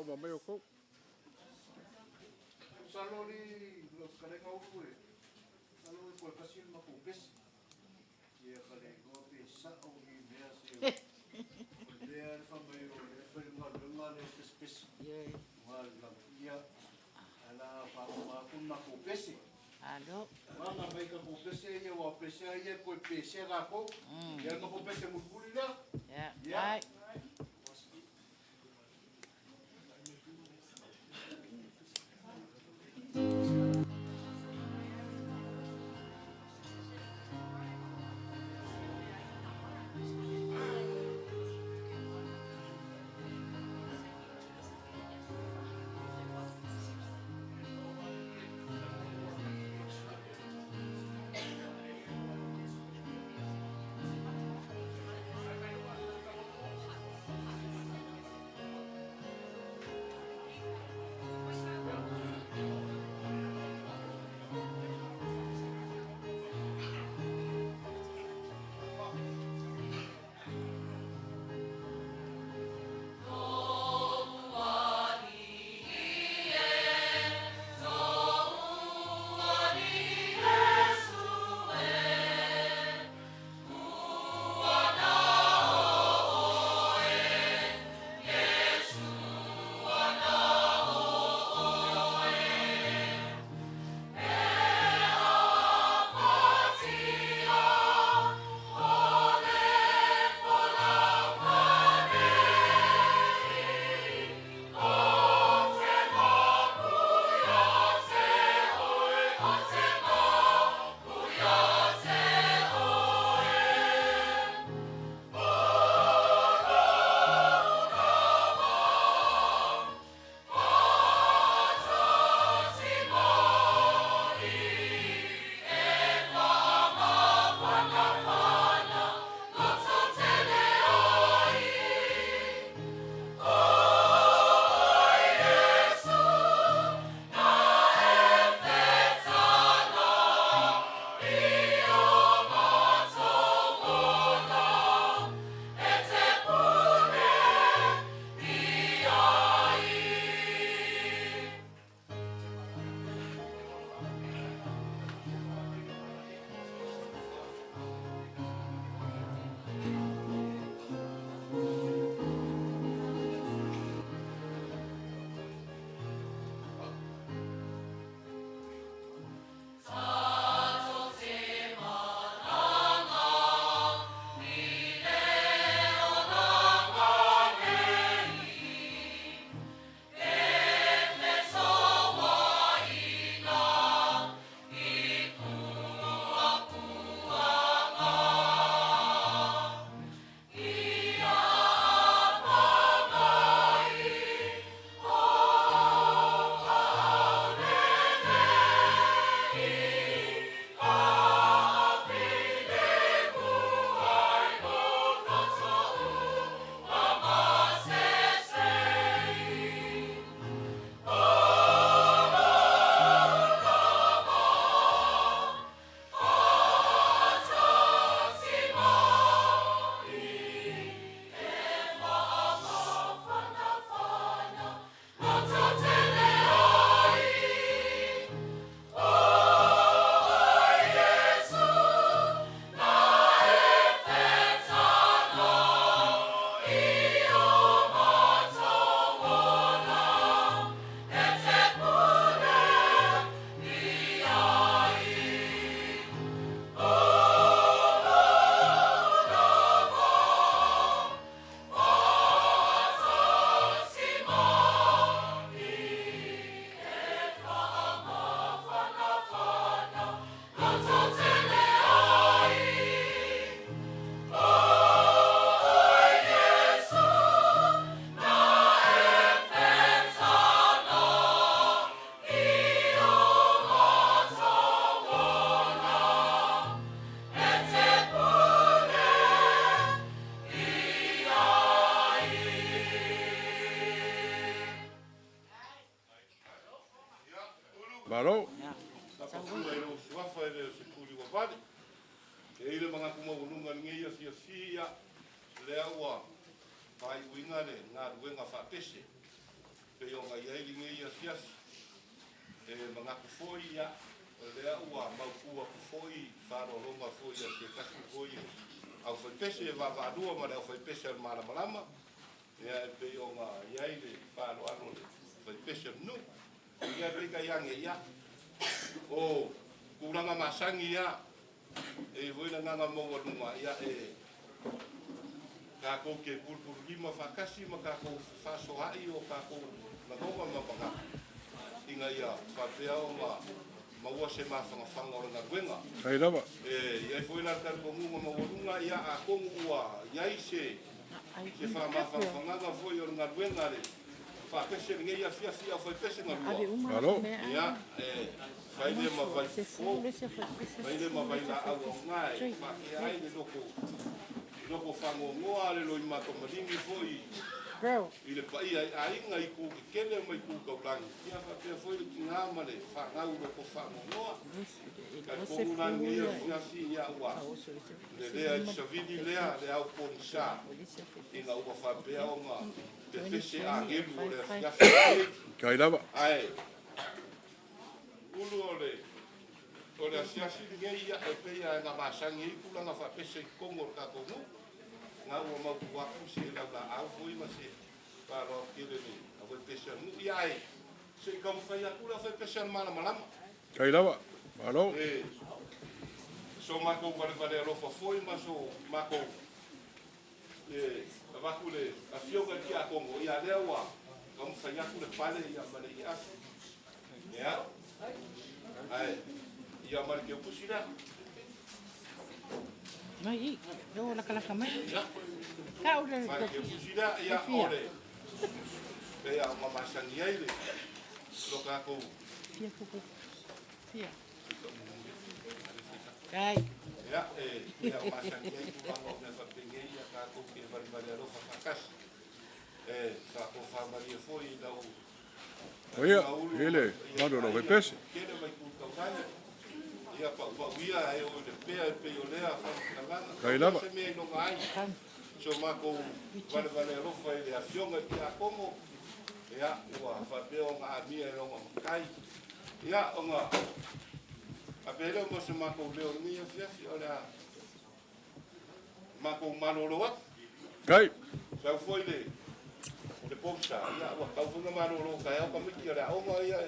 o mamai o kou. Salori lo kalenga ulu e. Salori ko kasi ma ko pes. Ia kale ko pesa o i mea se. Lea fa mai o e fa ma le pes. Wa la ia ala fa ma kun ma ko pes. Alo. Mama mai ka ko pes ia wa pes ia ko pes ga ko. Ia ma ko pes mo kuli la. Ya. Baro. Wafa ele se kuli wa pale. E ile mga kumaulunga ngeia sia le awa pai winga le nga ruenga fatese. pe o ngai ai linge ia fias e mga kufoi ia lea ua maupua kufoi wharoronga foi ia te kasi kufoi au fai pese e wawādua ma leo fai pese al malama ia e pe o ngā iai le whāro ano le fai pese nu ia pe ka iange ia o kuranga masangi ia e voina nganga monga nunga ia e kako ke pulpulgima whakasi ma kako whasohai o kako nagonga mapanga inga ia whapea o ngā maua se mawhangawhanga o ngā kuenga Kai rawa. Ia voina karpongunga maurunga ia a kongu ua iai se whamawhanganga foi o ngā kuenga le whapese nge ia fia fai pese ngā rua Alo. ia Faile ma vai fo, faile ma vai la au ngai, ma ke ai le loko whango ngoa le loi mako maringi foi. I le pai ai ngai ku kele mai ku kaulangi. Ia whapea foi le tingama le whangau loko whango ngoa. Ka kongu nani ia fiasi ia ua. Le lea i savidi lea le au ponisa. I nga ua whapea o ngā te pese a gelu o le fiasi. Kai rawa. Ai. Ulu ole asiasi ngei ia e pe ia ngā masangi i kula ngā whapese kongo ka kongo. Ngā ua mauku waku se lau la au fui ma se whāroa kere ni a wai pese anu. Ia ai, se i kamu whai a kula whai pese anu malama. Kai rawa. Alo. So mako wale alofa foi ma so mako waku le a fioga ki a kongo. Ia lea ua kamu whai a kule pale ia male i afi. Ia. Ai, ia mari ke upusi la. Mai, yo la kalaka mai. Ia. Ka ule. Mari ke upusi la, ia ole. Pea o mamasangi ai le. Loka ko. Fia kuku. Fia. Kai. Ia, ia o mamasangi ai kupango me whapenge ia ka ko ke vari alofa whakas. Sa ko whamari e foi lau. Oia, hele, mano no fai pese. Kere mai ku kautani. Ia pa uia e o le pea e pe o lea whakalanga. Kai lava. Se mea no ngai. So mako vale alofa e le afionga ki a kongo. Ia, ua whapea o ngā amia e ronga makai. Ia, o ngā. A pere mo se mako leo ngia fiafi o lea. Mako malolo atu. Kai. Sau foi le. Le posa, ia, ua kaufunga malolo kai au kamiki o lea onga ia.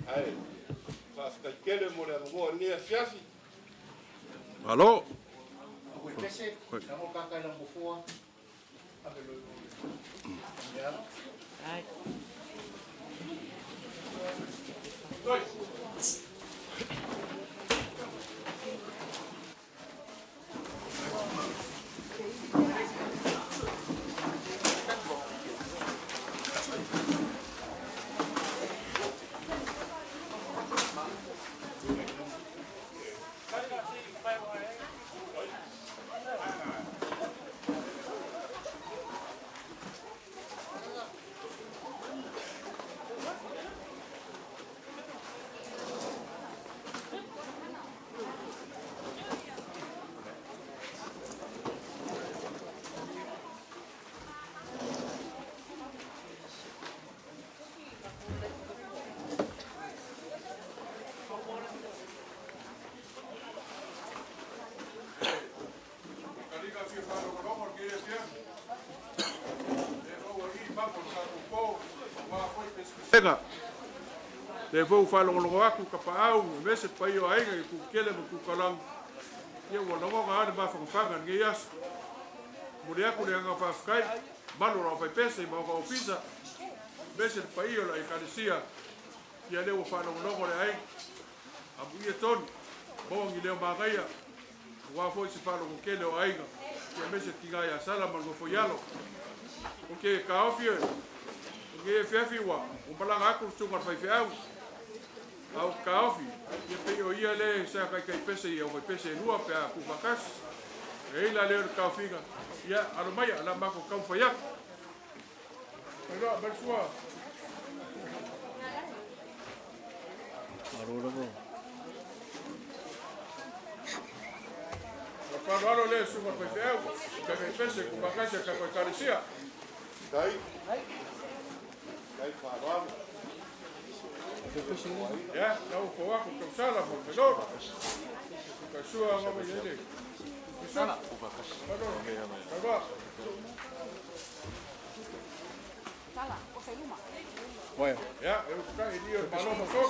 Ai, whaskai kele mo lea ngoa ngia fiafi. Alo. Koe pese, namo kakai na mofua. Ape loi. Ia. Ai. Ega. Le vou whalongolongo aku ka paau, me se pai o aiga i kukele mo kukalang. Ia ua longo ka ane mawhangwhanga nge as. Muri aku le anga whawhkai, manu rao whai pese i mauka ofisa. Me se pai o la i kanisia. Ia le ua whalongolongo le aiga. Amu ia tonu, mongi leo magaia. Ua foi se whalongo kele o aiga. Ia me se tingai a sala mango foialo. Ok, ka ofio. Nge fiafi wa, umpalanga aku sunga fai fiau. Au kaofi, ia pe o ia le sa kai pese ia o pese lua pe a ku vakas. E la le kaofinga. Ia alo mai ala mako kau fai ak. Ora bersua. Aroro. Alo le sunga fai fiau. Kai pese ku vakas ka kai karisia. Kai. Ya, lau ko aku tau sala mo ke lo. Ka sua ngam ye. Sala ko ka kas. Ba. Sala, o se luma. Bueno, ya, eu ka idio paloma so.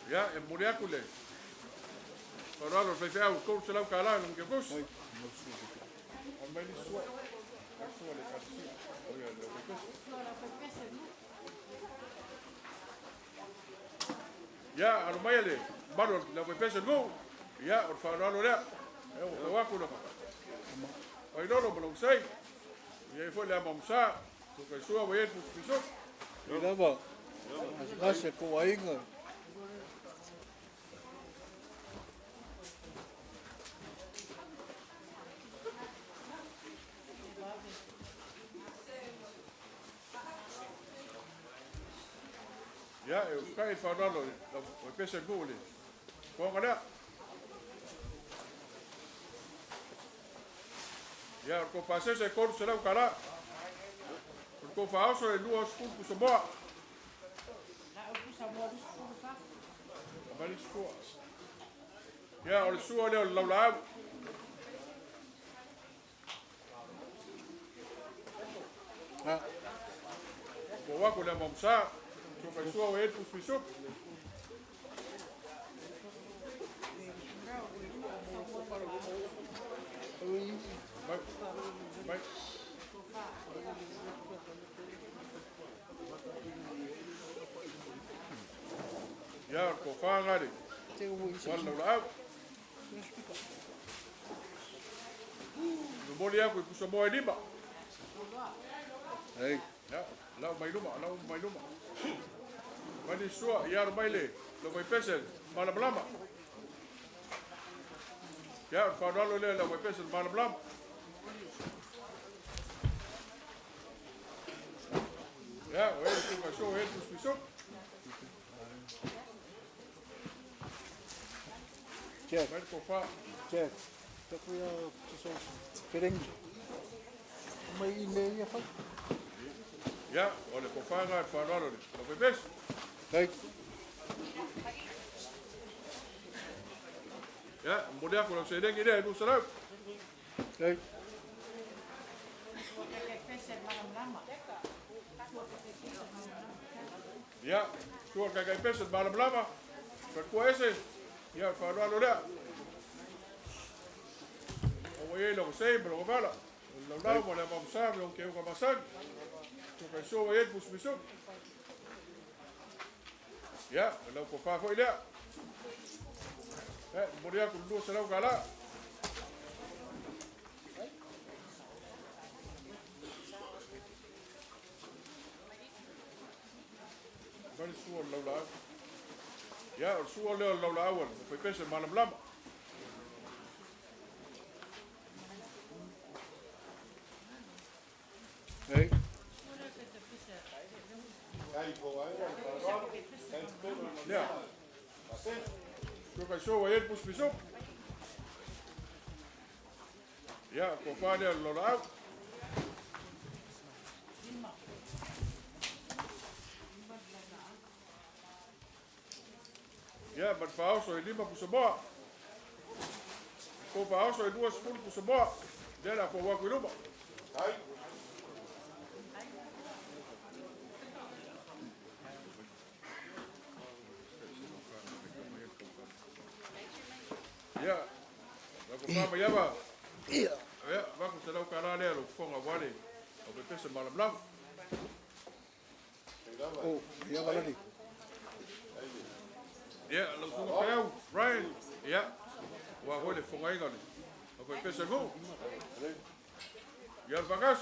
Ya, en Muriacule. Para los fefea o cou se lau kala no que bus. On mai sua. Sua le kasi. Oya, le fefes. Ya, anu mai le. Mano le fefes go. Ya, o fa no le. Eu wa ku no. Ai no no lo sei. Ya foi le amamsa. Tu que sua vai tu piso. Ila ba. Asa ko ainga. Ya, eu kai fa no lo. O pese go le. Ko ngada. Ya, ko pase se cor será o cara. Ko fa oso e duas funku so boa. Vale sua. Ya, o sua le o la. Ah, Ko wa ko le mamsa. Ko ka sua o e tu piso. Vai. Ya, ko fa ngari. Wala la. No moli aku puso mo e lima. hey, Ya, lau mai luma. Mani sua, iar mai le. Lo mai pesel, malam-lama. Ya, fa no le lo mai pesel malam-lama. Ya, o ele tu ka show ele tu piso. check, Vai ko fa. check. Ta ko ya so kereng. Mai ile ya fa. Ya, ole ko fa nga fa no le. Lo mai pes. Hey, Ya, modi aku lo sedeng ide tu serap. hey. Ya, tu ka kai pes malam-lama. Ka ko ese. Ya, fa no le. O ye lo sei, bro, bala. Lo la mo le vamos a ver que o ka pasar. Tu ka show ele pus piso. Ya, lo ko fa foi le. Modi aku lu serap kala. Vai suo lo la. Ya, o suo le lo la awal. Foi pes malam-lama. Hey, Ya. Tu ka show ele pus piso. Ya, ko fa le lo la. Ya, but fa oso e lima puso boa. Ko fa oso e duas full puso boa. Dela ko wa kuiluba. Ya. Wa ko fa ya ba. Ya, wa ko se lau kara le lo fonga wale. O be pese malam-lam. oh, ya ba lagi. Ya, lo fonga pau. Right. Ya. Wa ho le fonga inga ni. O be pese go. Ya bagas.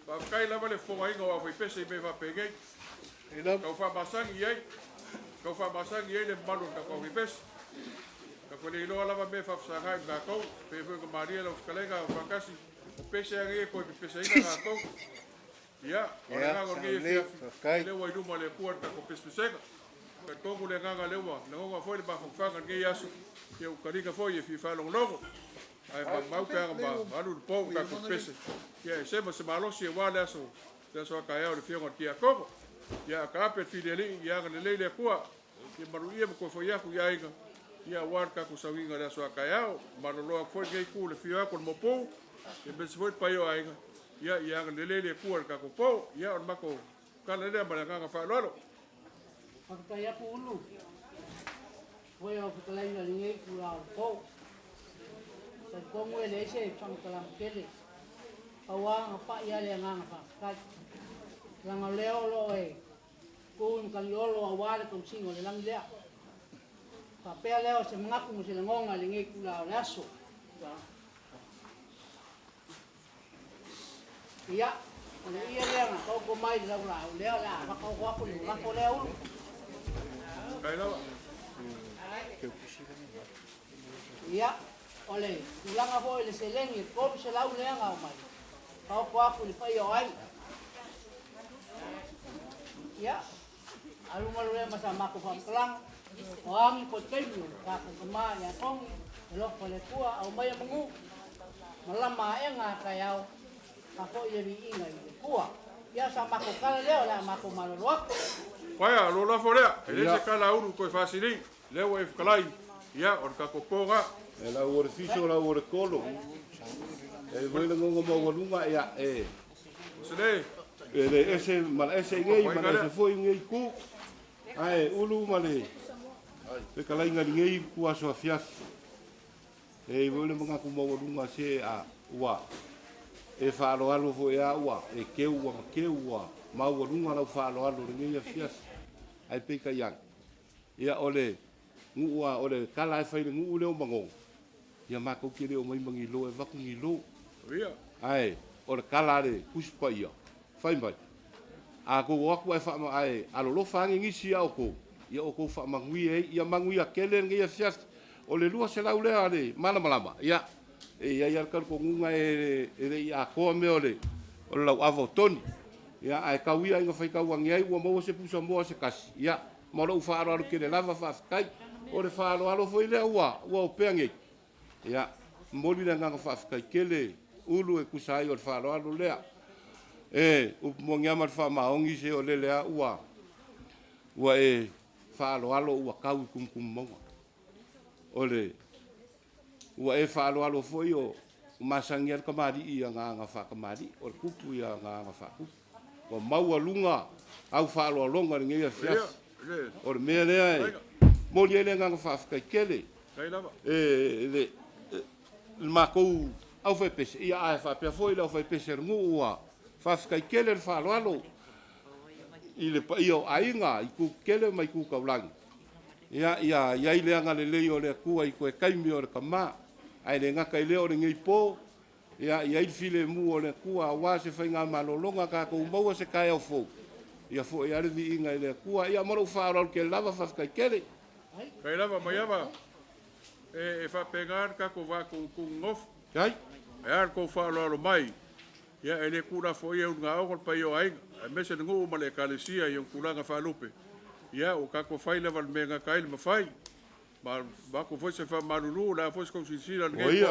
Ba kai lava le fonga inga wa pese me va peguei. Ila Kau fa masangi ai. Kau fa masangi ai le malu ka kau pes. Ka ko le loa lava me fa sangai ka kau. Pe ko Maria lo kalega fa kasi. O pese ai ko pese ina ka kau. Ya, ora ngā ngai fiafi. Le wai ruma le kuar ka ko pespesenga. Ka tongu le nganga lewa, na ngonga foi le ba fanga ngai asu. Ia ukaringa foi e fifa longo. Ai mau ka ba alu po ka ko pese. Ia se ma se malosi e wale aso. Le so ka ia le fionga kia koko. Ia ka pe fideli ia ga le le kua. Ia maru ia ko foi aku ia inga. Ia war ka ko sawinga le so ka ia. Malolo foi ngai ku le fio ko mo po. E be se foi pa yo ainga. Ia ga le kua ka ko po. Ia on mako ka le ma nga fa lolo. Pagkaya po ulo. Foi o fikalay na lingay kula po. Sa kongo ele se pang kalam kele. Awa nga pa ia le nga pa. Kat lang leo lo e. Kun kan yolo awale kung singo le lang lea. Pa pe leo se ngaku mo sila ngonga lingay kula laso. Iya, ana iya le nga ko mai la la leo la ba ko ko ko leo. Kailawa. Ia, ole, ulanga ho le selengi, ko se lau leanga o mai. Kau ko aku ni pai o ai. Ia, alu malu le masa maku fam kelang. O ami ko tenu, ka ko ma ya kong, lo ko le kua au mai mengu. Malama e nga kayau. Ka ko ye bi inga i kua. Ia sa maku kala leo la maku malu aku. Waya, lo la forea. Ele se kala uru ko fasili. Leo e kalai. Ia, or ka koponga. E la ore fiso la ore kolo. E vele ngongo mo lunga ia e. Sele. E le ese mal ese ngei mal ese foi ngei ku. Ai ulu male. E kalai ngei ku aso fias. E vele mga ku mo lunga se a wa. E fa alo alo fo ia wa. E keua. Mau lunga la fa alo alo ngei fias. Ai peka yang. Ia ole ngua ole kala fai ngu leo mango. Ia mako ki leo mai mangi lo e vaku ngi lo. Ia. Ai, ole kala re kuspa ia. Fai mai. A ko waku e fa ma ai, alo lo fa ngi si au ko. Ia o ko fa mangui e, ia mangui a kele ngi ia fias. Ole lua se lau lea re malama. Ia. E ia kar ko ngunga e ia ko me ole. Ole lau avo toni. Ia ai kawia inga fai kawangi ai ua mo se pusa mo se kasi. Ia. Moro fa aro ke le lava fa kai. Ore fa alo foi le ua o pengi. Ia, moli na nga fa kai kele ulu e kusai o fa alo lea. E u mo ngama fa maongi se o le lea ua. Ua e fa alo ua kau kum mo. Ole ua e fa alo foi o masangier kamari ia nga fa kamari o kupu ia nga fa kupu. O maua lunga au fa alo longa ngi fias. O me le mo le nga fa ka kele le ma ko au fa pes ia fa pe foi le fa pes ngua fa ka kele fa lo ile pa io ainga i ku kele mai ku ka lang ia ile nga le o le ku ai ko kai mi o ka ma ai le nga kai le o ngi po ia i file mu o le ku a wa se fa nga malolonga ka ko mo se kai o fo ia fo ia le inga le ku ia mo fa ro ke lava fa ka kele. Kai lava mai ava e fa pegar ka ko va ku ngof. Kai. Ai ko fa lo mai. Ia ele kura fo ia nga o pa yo ai. A mese ngo ma le kalesia yo kula nga fa lupe. Ia o ka ko fai leva me nga kai le fai. Ba ko fo se fa marulu la fo ko si la ngai.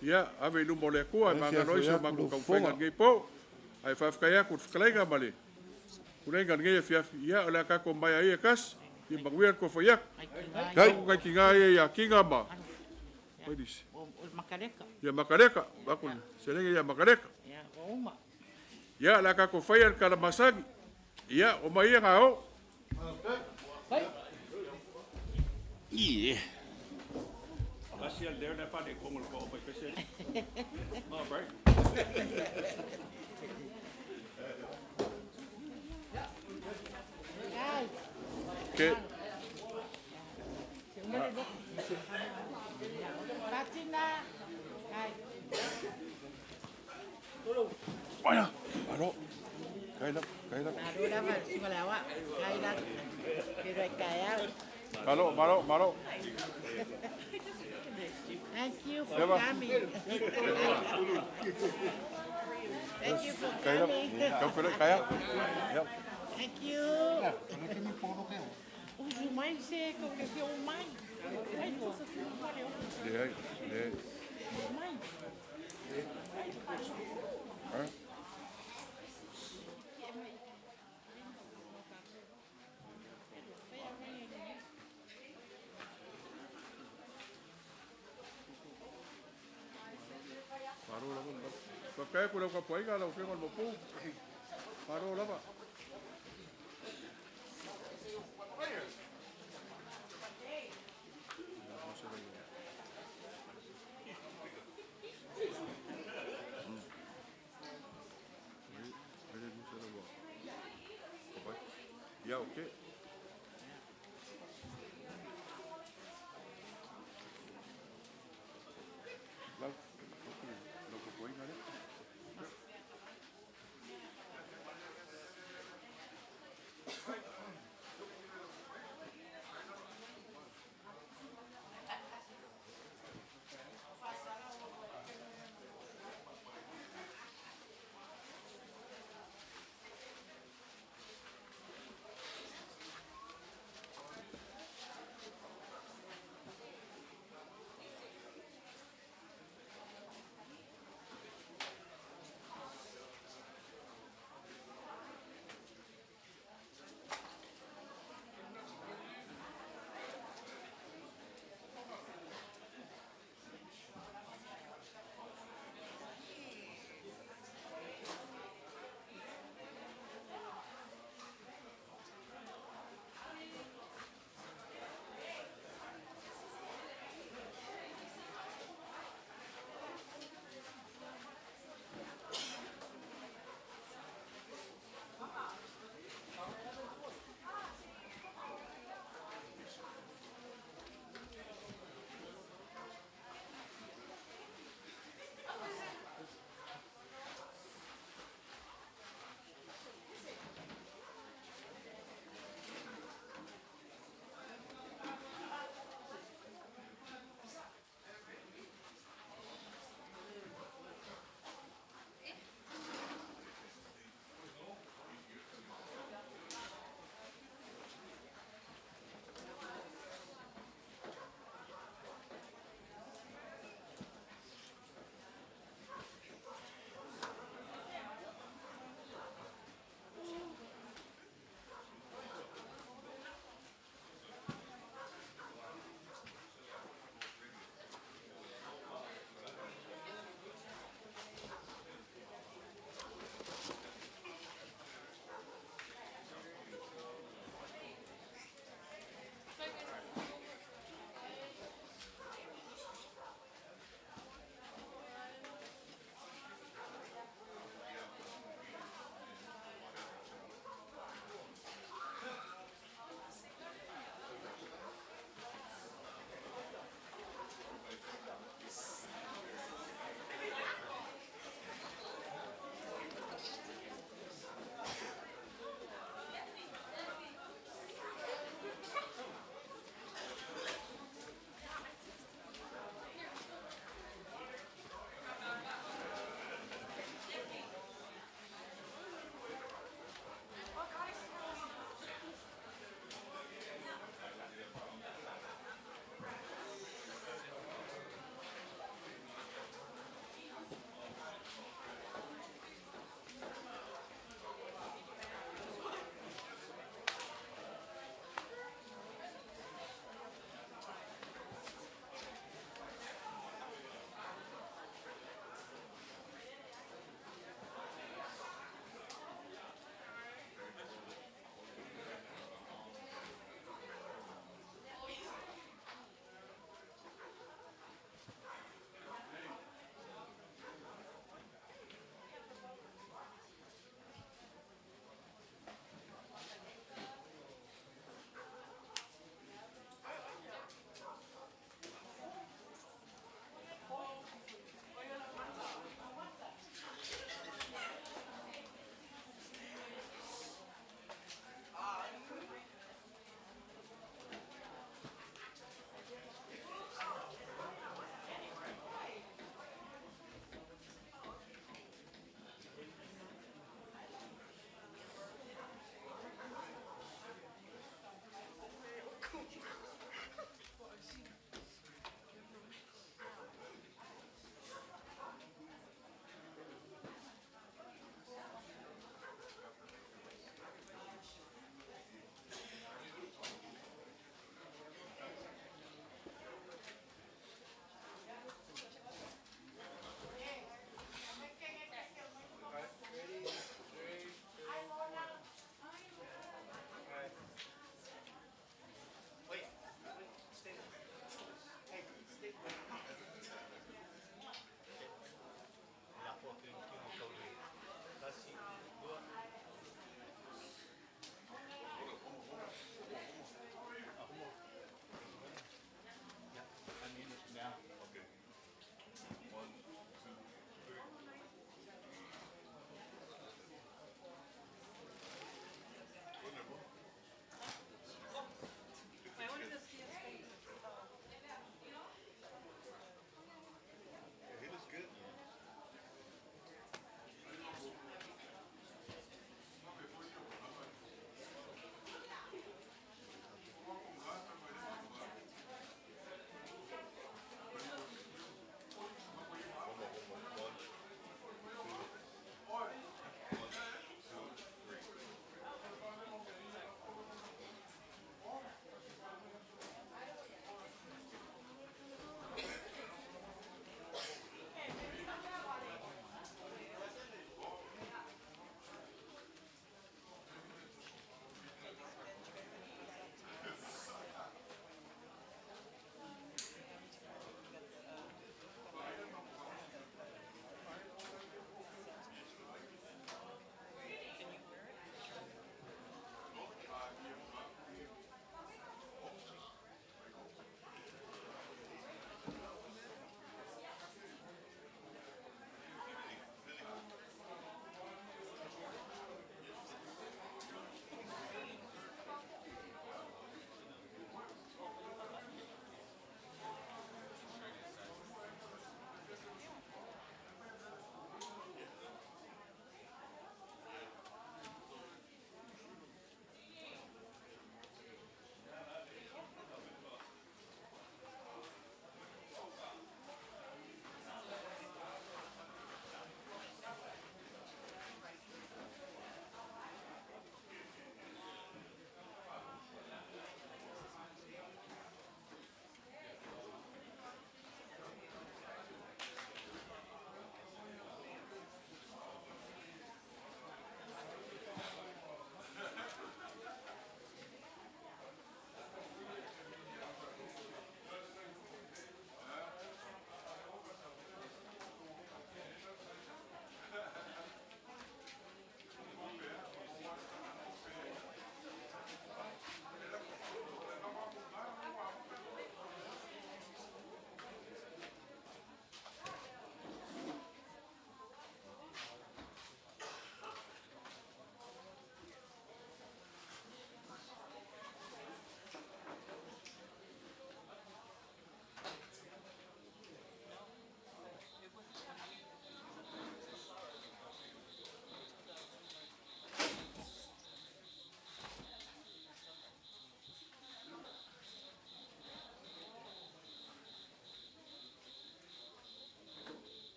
Ia ave lu mo le ku ma nga no se ma ko fa ngai po. Ai fa ka ya ku klega male. Kulenga ngai fiafi ia ola ka ko mai ai kas. I mangwea ko foi ak. Kai ko ki ngai ya kinga ma. Pois. O makareka. Ya makareka, bakul. Serenge ya makareka. Ya uma. Ya la ka ko foi al kala masagi. Ya o mai nga o. Kai. Ie. Asia there na fa de como ko pa pese. Ma right. Okay. Vaya, alo. Kaila. Ado dapat simalawa. Kaila. Pero kaya. Malo. Thank you for coming. Thank you for Kaya coming. kau pula kaya. Ya. Thank you. Usu mai se ko ke ke o mai. Ai ko sa tu mai o. Dia. Mai. Ha? Paro la ba. Ka kai ku ka poi ka la ke ngol mo pu. Paro la ba. Ya, okay. Lau, lo que pueden hacer.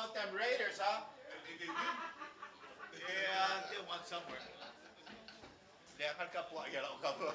want them Raiders, huh? Yeah, they want somewhere. Dia akan kapua ya lo kapu.